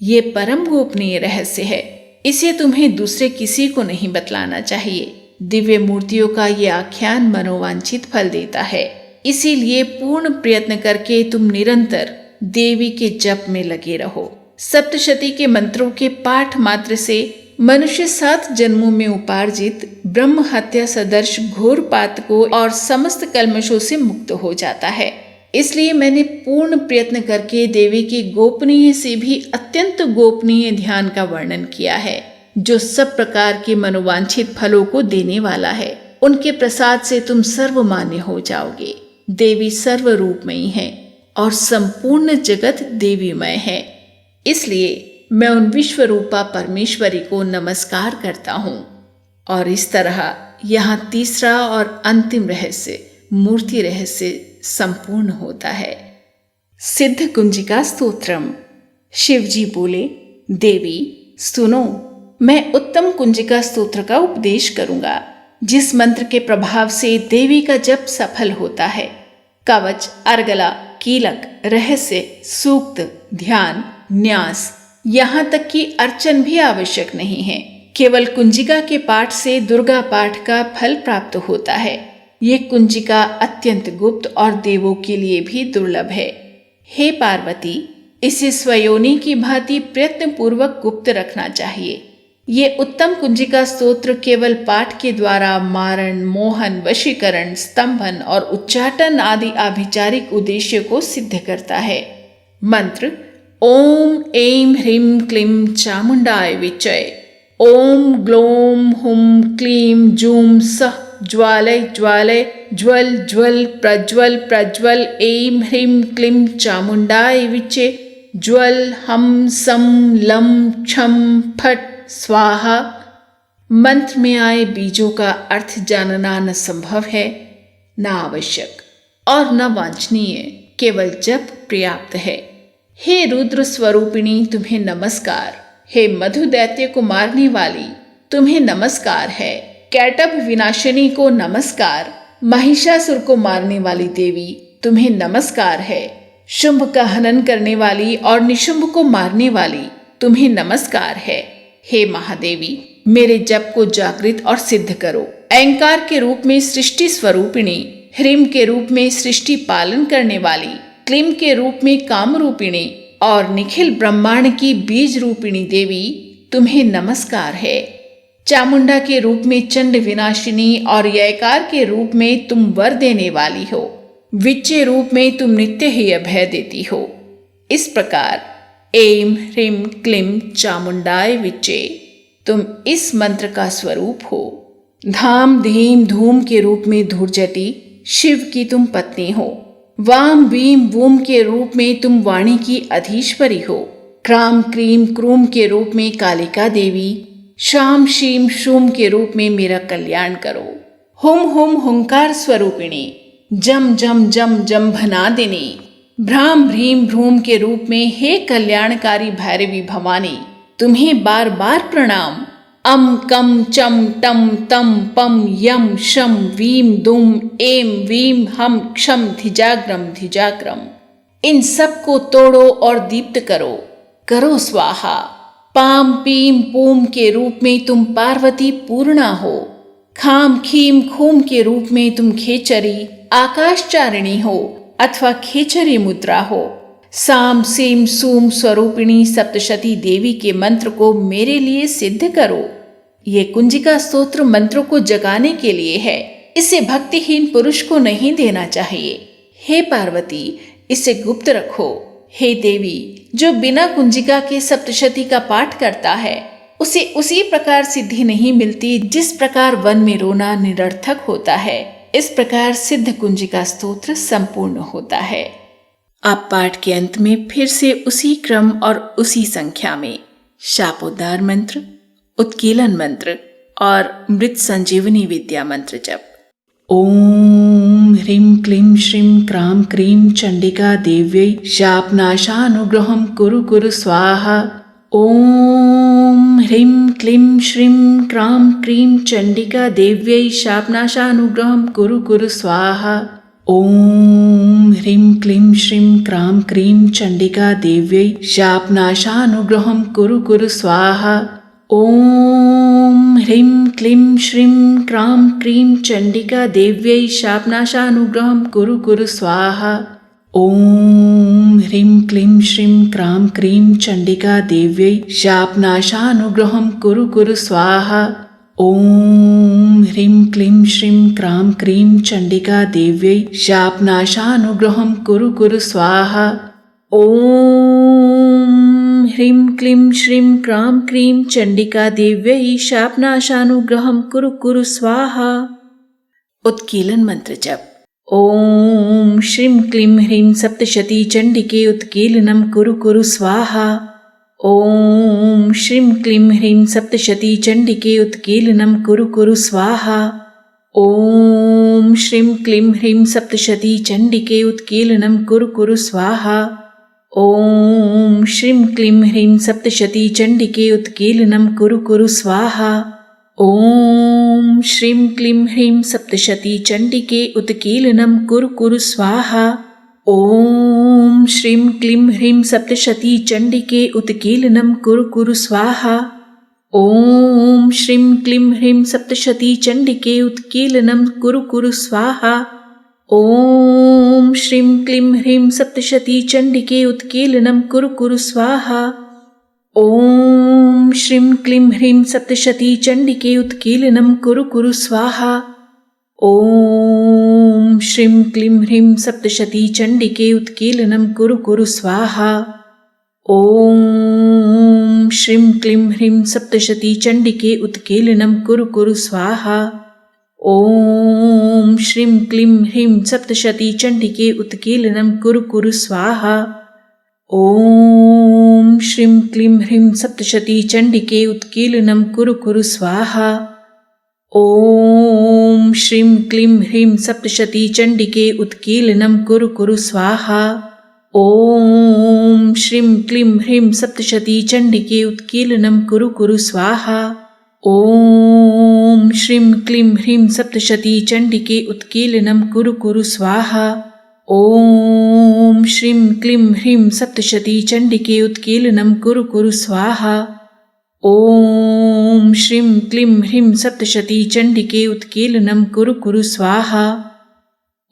ये परम गोपनीय रहस्य है। इसे तुम्हें दूसरे किसी को नहीं बतलाना चाहिए। दिव्य मूर्तियों का ये आख्यान मनोवांछित फल देता है। इसीलिए पूर्ण प्रयत्न करके तुम निरंतर देवी के जप में लगे रहो। सप्तशती के मंत्रों के पाठ मात्र से मनुष्य 7 जन्मों में उपार्जित ब्रह्म हत्या सदर्श घोर पातकों और समस्त कल्मशों से मुक्त हो जाता है। इसलिए मैंने पूर्ण प्रयत्न करके देवी की गोपनीय से भी अत्यंत गोपनीय ध्यान का वर्णन किया है, जो सब प्रकार के मनोवांछित फलों को देने वाला है। उनके प्रसाद से तुम सर्वमान्य हो जाओगे। देवी सर्वरूपमयी है और संपूर्ण जगत देवीमय है। इसलिए मैं उन विश्वरूपा परमेश्वरी को नमस्कार करता हूँ। और इस तरह यहाँ तीसरा और अंतिम रहस्य, मूर्ति रहस्य संपूर्ण होता है। सिद्ध कुंजिका स्तोत्रम। शिवजी बोले, देवी सुनो, मैं उत्तम कुंजिका स्तोत्र का उपदेश करूंगा, जिस मंत्र के प्रभाव से देवी का जप सफल होता है। कवच, अर्गला, कीलक, रहस्य, सूक्त, ध्यान, न्यास, यहाँ तक कि अर्चन भी आवश्यक नहीं है। केवल कुंजिका के पाठ से दुर्गा पाठ का फल प्राप्त होता है। ये कुंजिका अत्यंत गुप्त और देवों के लिए भी दुर्लभ है। हे पार्वती, इसे स्वयोनि की भांति प्रयत्न पूर्वक गुप्त रखना चाहिए। ये उत्तम कुंजिका स्तोत्र केवल पाठ के द्वारा मारण, मोहन, वशीकरण, स्तंभन और उच्चाटन आदि आभिचारिक उद्देश्य को सिद्ध करता है। मंत्र: ओम ऐं ह्रीं क्लीं चामुंडाय विचय। ओम ग्लौम हुम क्लीं जूं सः ज्वालय ज्वालय ज्वल ज्वल प्रज्वल प्रज्वल। ऐं ह्रीं क्लीं चामुंडाय विचे। ज्वल हम सम लं क्षम फट स्वाहा। मंत्र में आए बीजों का अर्थ जानना न संभव है, न आवश्यक और न वांछनीय, केवल जप पर्याप्त है। हे रुद्र स्वरूपिणी, तुम्हें नमस्कार। हे मधु दैत्य को मारने वाली, तुम्हें नमस्कार है। कैटभ विनाशिनी को नमस्कार। महिषासुर को मारने वाली देवी, तुम्हें नमस्कार है। शुंभ का हनन करने वाली और निशुंभ को मारने वाली, तुम्हें नमस्कार है। हे महादेवी, मेरे जप को जागृत और सिद्ध करो। ऐंकार के रूप में सृष्टि स्वरूपिणी, ह्रीम के रूप में सृष्टि पालन करने वाली, क्लीम के रूप में काम रूपिणी और निखिल ब्रह्मांड की बीज रूपिणी देवी, तुम्हें नमस्कार है। चामुंडा के रूप में चंड विनाशिनी और ययकार के रूप में तुम वर देने वाली हो। विच्चे रूप में तुम नित्य ही अभय देती हो। इस प्रकार ऐं ह्रीं क्लीं चामुंडाय विचे, तुम इस मंत्र का स्वरूप हो। धाम धीम धूम के रूप में धूर्जटी, शिव की तुम पत्नी हो। वाम वीम वूम के रूप में तुम वाणी की अधीश्वरी हो। क्राम क्रीम क्रूम के रूप में कालिका देवी, शाम शीम शूम के रूप में मेरा कल्याण करो। हुम हुम हुंकार स्वरूपिणी, जम जम जम जम्भनादिनी, भ्राम भ्रीम भ्रूम के रूप में हे कल्याणकारी भैरवी भवानी, तुम्हें बार बार प्रणाम। अम कम चम टम तम पम यम शम वीम दुम एम वीम हम क्षम धिजाग्रम धिजाग्रम। इन सब को तोड़ो और दीप्त करो, करो स्वाहा। पाम पीम पूम के रूप में तुम पार्वती पूर्णा हो। खाम खीम खूम के रूप में तुम खेचरी आकाशचारिणी हो अथवा खेचरी मुद्रा हो। साम सीम सूम स्वरूपिणी सप्तशती देवी के मंत्र को मेरे लिए सिद्ध करो। ये कुंजिका स्तोत्र मंत्रों को जगाने के लिए है, इसे भक्तिहीन पुरुष को नहीं देना चाहिए। हे पार्वती, इसे गुप्त रखो। हे देवी, जो बिना कुंजिका के सप्तशती का पाठ करता है उसे उसी प्रकार सिद्धि नहीं मिलती जिस प्रकार वन में रोना निरर्थक होता है। इस प्रकार सिद्ध कुंजिका स्तोत्र संपूर्ण होता है। अब पाठ के अंत में फिर से उसी क्रम और उसी संख्या में शापोद्धार मंत्र, उत्कीलन मंत्र और मृत संजीवनी विद्या मंत्र जप। ओम ह्रीं क्लीं श्रीं क्रां क्रीं चंडिका देव्यै शापनाशानुग्रहं कुरु कुरु स्वाहा। ओम ह्रीं क्लीं श्रीं क्रां क्रीं चंडिका देव्यै शापनाशानुग्रहं कुरु कुरु स्वाहा। ओम ह्रीं क्लीं श्रीं क्रां क्रीं चंडिका देव्यै शापनाशानुग्रहं कुरु कुरु स्वाहा। ओम ह्रीं क्लीं श्रीं क्रां क्रीं चंडिका देव्यै शापनाशानुग्रहं कुरु कुरु स्वाहा। ओम ह्रीं क्लीं श्रीं क्रां क्रीं चंडिका देव्यै शापनाशानुग्रहं कुरु कुरु स्वाहा। ओम ह्रीं क्लीं श्रीं क्रां क्रीं चंडिका देव्यै शापनाशानुग्रहं कुरु कुरु स्वाहा। ओम ह्रीं क्लीं श्रीं क्रां क्रीं चंडिका देव्यै शापनाशानुग्रहं कुरु कुरु स्वाहा। उत्कीलन मंत्र जप। ओम श्रीं क्लीं ह्रीं सप्तशती चंडिके उत्कीलनं कुरु कुरु स्वाहा। ॐ श्रीं क्लीं ह्रीं सप्तशती चण्डिके उत्कीर्णं कुरु कुरु स्वाहा। ॐ श्रीं क्लीं ह्रीं सप्तशती चण्डिके उत्कीर्णं कुरु कुरु स्वाहा। ॐ श्रीं क्लीं ह्रीं सप्तशती चण्डिके उत्कीर्णं कुरु कुरु स्वाहा। ॐ श्रीं क्लीं ह्रीं सप्तशती चण्डिके उत्कीर्णं कुरु कुरु स्वाहा। ॐ श्रीं क्लीं ह्रीं सप्तशती चण्डिके उत्कीर्णं कुरु कुरु स्वाहा। ॐ श्रीं क्लीं ह्रीं सप्तशती चण्डिके उत्कीर्णं कुरु कुरु स्वाहा। ॐ श्रीं क्लीं ह्रीं सप्तशती चण्डिके उत्कीर्णं कुरु कुरु स्वाहा। ॐ श्रीं क्लीं ह्रीं सप्तशती चण्डिके उत्कीर्णं कुरु कुरु स्वाहा। ॐ श्रीं क्लीं ह्रीं सप्तशती चण्डिके उत्कीर्णं कुरु कुरु स्वाहा। ॐ श्रीं क्लीं ह्रीं सप्तशती चण्डिके उत्कीर्णं कुरु कुरु स्वाहा। ॐ श्रीं क्लीं ह्रीं सप्तशती चण्डिके उत्कीर्णं कुरु कुरु स्वाहा। ॐ श्रीं क्लीं ह्रीं सप्तशती चण्डिके उत्कीर्णं कुरु कुरु स्वाहा। ॐ श्रीं क्लीं ह्रीं सप्तशती चण्डिके उत्कीर्णं कुरु कुरु स्वाहा। ॐ श्रीं क्लीं ह्रीं सप्तशती चण्डिके उत्कीर्णं कुरु कुरु स्वाहा। ॐ श्रीं क्लीं ह्रीं सप्तशती चण्डिके उत्कीर्णं कुरु कुरु स्वाहा। ॐ श्रीं क्लीं ह्रीं सप्तशती चण्डिके उत्कीर्णं कुरु कुरु स्वाहा। ॐ श्रीं क्लीं ह्रीं सप्तशती चण्डिके उत्कीर्णं कुरु कुरु स्वाहा।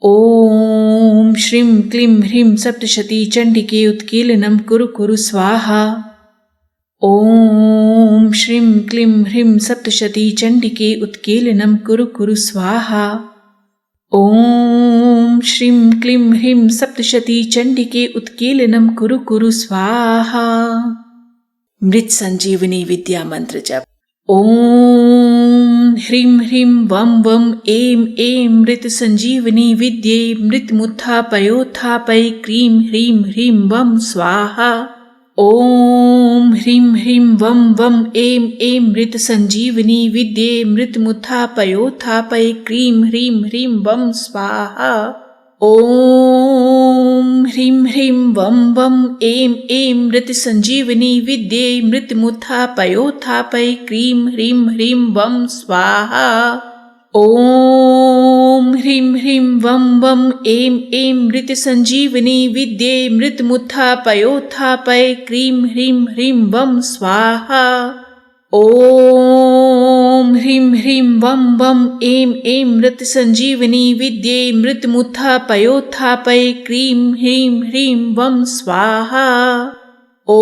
ॐ श्रीं क्लीं ह्रीं सप्तशती चण्डिके उत्कीर्णं कुरु कुरु स्वाहा। ॐ श्रीं क्लीं ह्रीं सप्तशती चण्डिके उत्कीर्णं कुरु कुरु स्वाहा। ॐ श्रीं क्लीं ह्रीं सप्तशती चण्डिके उत्कीर्णं कुरु कुरु स्वाहा। मृत संजीवनी विद्या मंत्र जप। ॐ ह्रीं ह्रीं वं वं ऐं ऐं मृत संजीवनी विद्ये मृत्युमुत्थापयोत्थापय क्रीं ह्रीं ह्रीं वं स्वाहा। ॐ ह्रीं ह्रीं वं वं ऐं ऐं मृत संजीवनी विद्ये मृत्युमुत्थापयोत्थापय क्रीं ह्रीं ह्रीं वं स्वाहा। ॐ ह्रीं ह्रीं वं वं ऐं ऐं मृत संजीवनी विद्ये मृत्युमुत्थापयोत्थापय क्रीं ह्रीं ह्रीं वं स्वाहा। ॐ ह्रीं ह्रीं वं वं ऐं ऐं मृत संजीवनी विद्ये मृत्युमुत्थापयोत्थापय क्रीं ह्रीं ह्रीं वं स्वाहा। ॐ ह्रीं ह्रीं वं वं ऐं ऐं मृत संजीवनी विद्ये मृत्युमुत्थापयोत्थापय क्रीं ह्रीं ह्रीं वं स्वाहा। ॐ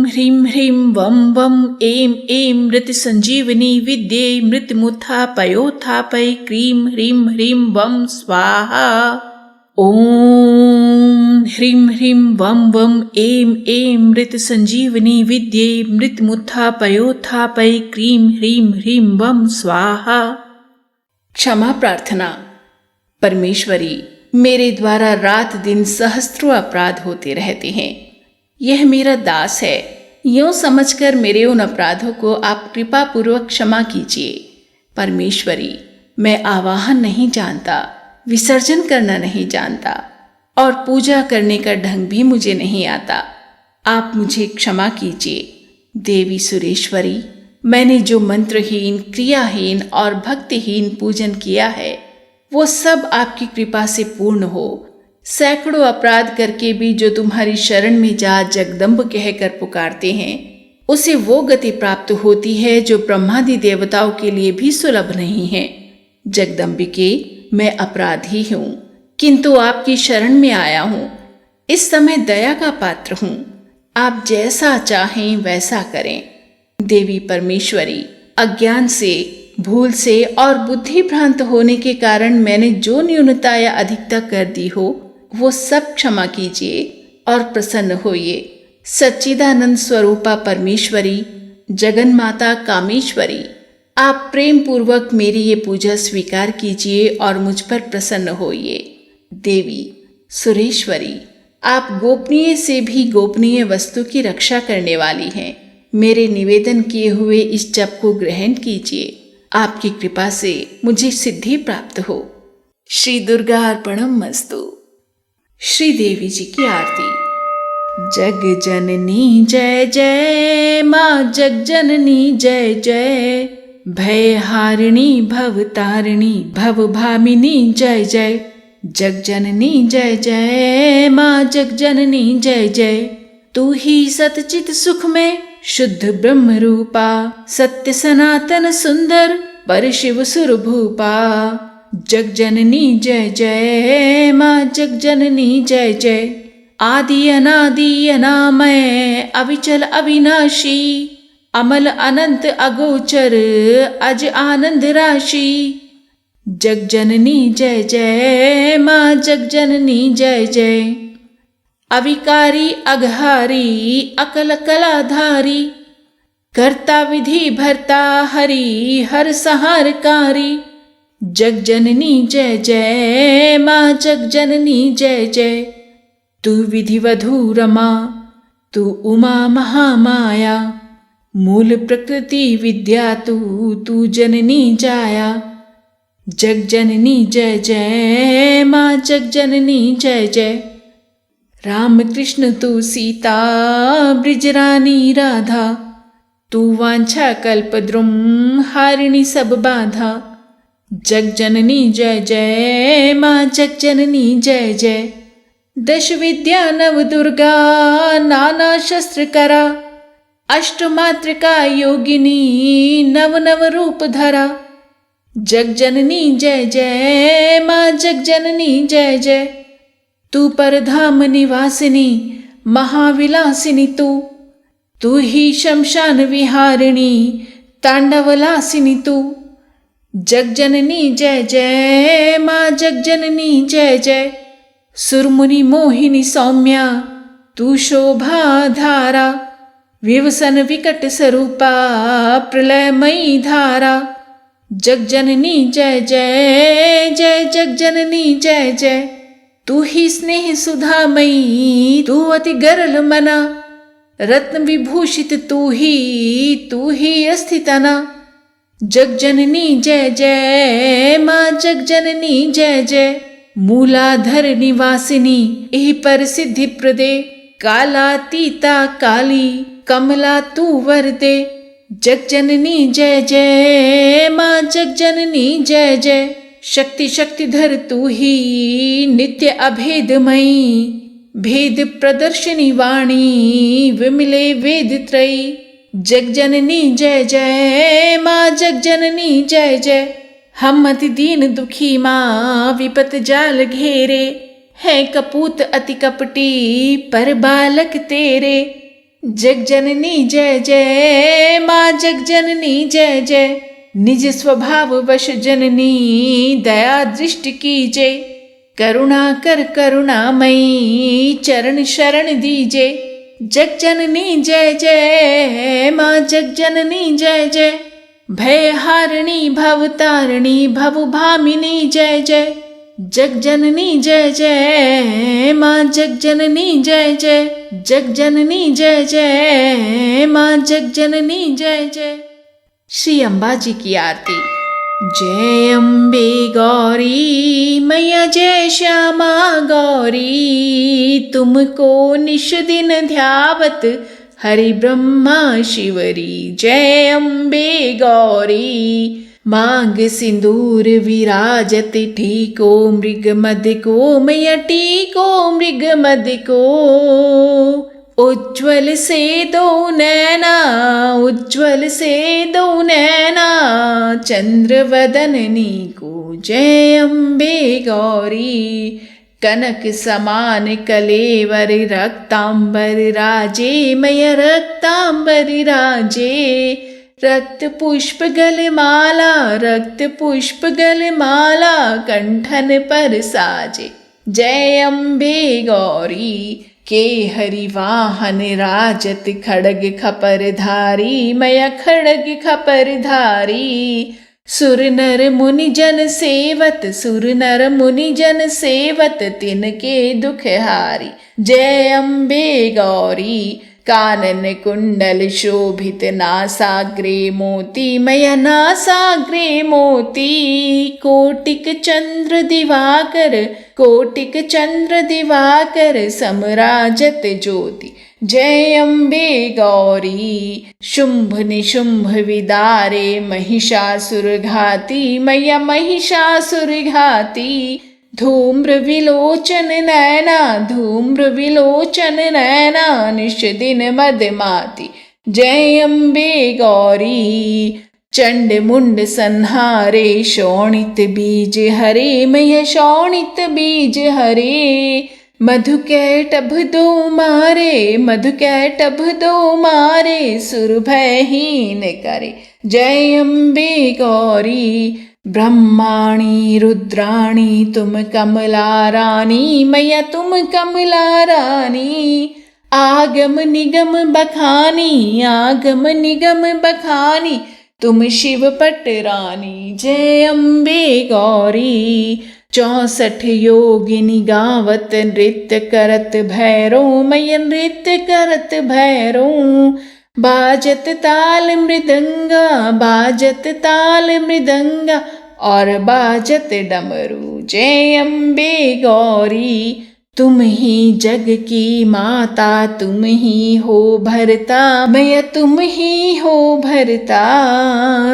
ह्रीं ह्रीं वं वं ऐं ऐं मृत संजीवनी विद्ये मृत्युमुत्थापयोत्थापय क्रीं ह्रीं ह्रीं वं स्वाहा। ॐ ह्रीं ह्रीं वं वं ऐं ऐं मृत संजीवनी विद्ये मृत्युमुत्थापयोत्थापय क्रीं ह्रीं ह्रीं वं स्वाहा। क्षमा प्रार्थना। परमेश्वरी, मेरे द्वारा रात दिन सहस्त्रों अपराध होते रहते हैं। यह मेरा दास है, यूं समझकर मेरे उन अपराधों को आप कृपा पूर्वक क्षमा कीजिए। परमेश्वरी, मैं आवाहन नहीं जानता, विसर्जन करना नहीं जानता और पूजा करने का ढंग भी मुझे नहीं आता। आप मुझे क्षमा कीजिए। देवी सुरेश्वरी, मैंने जो मंत्रहीन, क्रियाहीन और भक्तिहीन पूजन किया है वो सब आपकी कृपा से पूर्ण हो। सैकड़ों अपराध करके भी जो तुम्हारी शरण में जा जगदम्ब कहकर पुकारते हैं उसे वो गति प्राप्त होती है जो ब्रह्मादि देवताओं के लिए भी सुलभ नहीं है। जगदम्बिके, मैं अपराधी हूँ किंतु आपकी शरण में आया हूँ। इस समय दया का पात्र हूँ, आप जैसा चाहें वैसा करें। देवी परमेश्वरी, अज्ञान से, भूल से और बुद्धि भ्रांत होने के कारण मैंने जो न्यूनता या अधिकता कर दी हो वो सब क्षमा कीजिए और प्रसन्न होइए। सच्चिदानंद स्वरूपा परमेश्वरी, जगन माता कामेश्वरी, आप प्रेम पूर्वक मेरी ये पूजा स्वीकार कीजिए और मुझ पर प्रसन्न होइए। देवी सुरेश्वरी, आप गोपनीय से भी गोपनीय वस्तु की रक्षा करने वाली हैं। मेरे निवेदन किए हुए इस जप को ग्रहण कीजिए। आपकी कृपा से मुझे सिद्धि प्राप्त हो। श्री दुर्गा अर्पणमस्तु। श्री देवी जी की आरती। जग जननी जय जय, माँ जग जननी जय जय, भय हारिणी भव तारिणी भव भामिनी जय जय। जग जननी जय जय, माँ जग जननी जय जय, तू ही सतचित सुख में शुद्ध ब्रह्म रूपा, सत्य सनातन सुंदर पर शिव सुर भूपा। जग जननी जय जय, माँ जग जननी जय जय, आदि अनादि अनामय अविचल अविनाशी, अमल अनंत अगोचर अज आनंद राशि। जग जननी जय जय, माँ जग जननी जय जय, अविकारी अघहारी अकल कलाधारी, कर्ता विधि भरता हरि हर संहारकारी। जग जननी जय जय, माँ जग जननी जय जय, तू विधिवधू रमा तू उमा महामाया, मूल प्रकृति विद्या तू जननी जाया। जग जननी जय जय, माँ जग जननी जय जय, राम कृष्ण तू सीता ब्रिजरानी राधा, तू वांछा कल्पद्रुम हारिणी सब बाधा। जग जननी जय जय, माँ जग जननी जय जय, दश विद्या नव दुर्गा नाना शस्त्र करा, अष्टमात्रका योगिनी नव नव रूप धरा। जग जननी जय जय, माँ जग जननी जय जय, तू परधाम निवासिनी महाविलासिनी तू ही शमशान विहारिणी तांडवलासिनी तू। जग जननी जय जय, माँ जग जननी जय जय, सुरमुनि मोहिनी सौम्या तू शोभा धारा, विवसन विकट स्वरूपा प्रलयमयी धारा। जग जननी जय जय जय, जग जननी जय जय, तू ही स्नेह सुधामयी तू अति गरल मना, रत्न विभूषित तू ही अस्थितना। जग जननी जय जय, माँ जग जननी जय जय, मूलाधर निवासिनी एहि पर सिद्धि प्रदे, कालातीता काली कमला तू वरदे। जग जननी जय जय, माँ जग जननी जय जय, शक्ति शक्तिधर तू ही नित्य अभेदमयी, भेद प्रदर्शनी वाणी विमले वेद त्रयी। जग जननी जय जय, माँ जग जननी जय जय, हम अति दीन दुखी माँ विपत जाल घेरे, है कपूत अति कपटी पर बालक तेरे। जग जननी जय जय, माँ जग जननी जय जय, निज स्वभाव वश जननी दया दृष्टि कीजे, करुणा कर करुणामयी चरण शरण दीजे। जग जननी जय जय, माँ जग जननी जय जय, भय हारिणी भव तारिणी भव भामिनी जय जय। जग जननी जय जय, माँ जग जननी जय जय, जग जननी जय जय, माँ जग जननी जय जय। श्री अम्बा जी की आरती। जय अम्बे गौरी मैया जय श्यामा गौरी, तुमको निश दिन ध्यावत हरि ब्रह्मा शिवरी। जय अम्बे गौरी मांग सिंदूर विराजत, ठीको मृग मद को मैया टीको मृग मद को, उज्ज्वल से दो नैना उज्ज्वल से दो नैना, चंद्र वदननी को। जय अम्बे गौरी कनक समान कलेवर, रक्तांबर राजे मैया रक्तांबर राजे, रक्त पुष्प गलमाला रक्त पुष्प गलमाला, कंठन पर साजे। जय अम्बे गौरी के हरि वाहन राजत, खड़ग खपर धारी मैया खड़ग खपर धारी, सुर नर मुनि जन सेवत, सुर नर मुनि जन सेवत, तिनके दुख हारी। जय अम्बे गौरी। कानन कुंडल शोभित, नासाग्रे मोती, मय नासाग्रे मोती। कोटिक चंद्र दिवाकर, कोटिक चंद्र दिवाकर, समराजत ज्योति। जय अम्बे गौरी। शुंभ निशुंभ विदारे, महिषासुर घाती, मय महिषासुर घाती। धूम्र विलोचन नैना, धूम्र विलोचन नैना, निश दिन मदमाती। जय अम्बे गौरी। चंड मुंड संहारे, शोणित बीज हरे, मय शोणित बीज हरे। मधुकैटभ दो मारे, मधुकैटभ दो मारे, सुर भयहीन करे। जय अम्बे गौरी। ब्रह्माणी रुद्राणी तुम कमला रानी, मैया तुम कमला रानी। आगम निगम बखानी, आगम निगम बखानी, तुम शिव पट रानी। जय अम्बे गौरी। 64 योगिनी गावत, नृत्य करत भैरो, मैया नृत्य करत भैरो। बाजत ताल मृदंगा, बाजत ताल मृदंगा, और बाजत डमरू। जय अम्बे गौरी। तुम ही जग की माता, तुम ही हो भरता, मैया तुम ही हो भरता।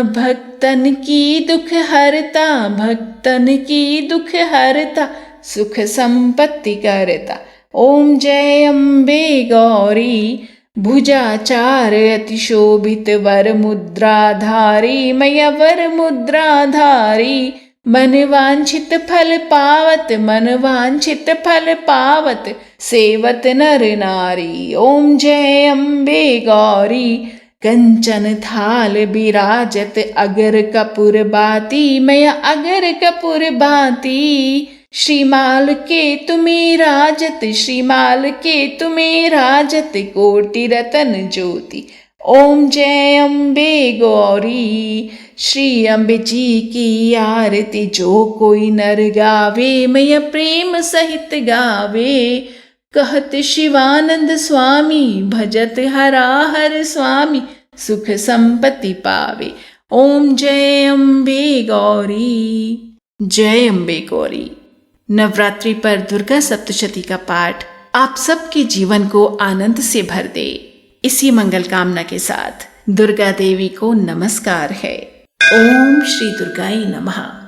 भक्तन की दुख हरता, भक्तन की दुख हरता, सुख संपत्ति करता। ओम जय अम्बे गौरी। भुजाचार अति शोभित, वर मुद्राधारी, मैया वर मुद्राधारी। मन वांछित फल पावत, मन वांछित फल पावत, सेवत नर नारी। ओम जय अम्बे गौरी। कंचन थाल बिराजत, अगर कपूर बाती, मैया अगर कपूर बाती। श्रीमाल के तुम्हें राजत, श्रीमाल के तुम्हें राजत, कोटि रतन ज्योति। ओम जय अम्बे गौरी। श्री अम्बे जी की आरती जो कोई नर गावे, मैया प्रेम सहित गावे। कहत शिवानंद स्वामी, भजत हरा हर स्वामी, सुख संपत्ति पावे। ओम जय अम्बे गौरी। जय अम्बे गौरी। नवरात्रि पर दुर्गा सप्तशती का पाठ आप सबके जीवन को आनंद से भर दे, इसी मंगल कामना के साथ दुर्गा देवी को नमस्कार है। ओम श्री दुर्गाई नमः।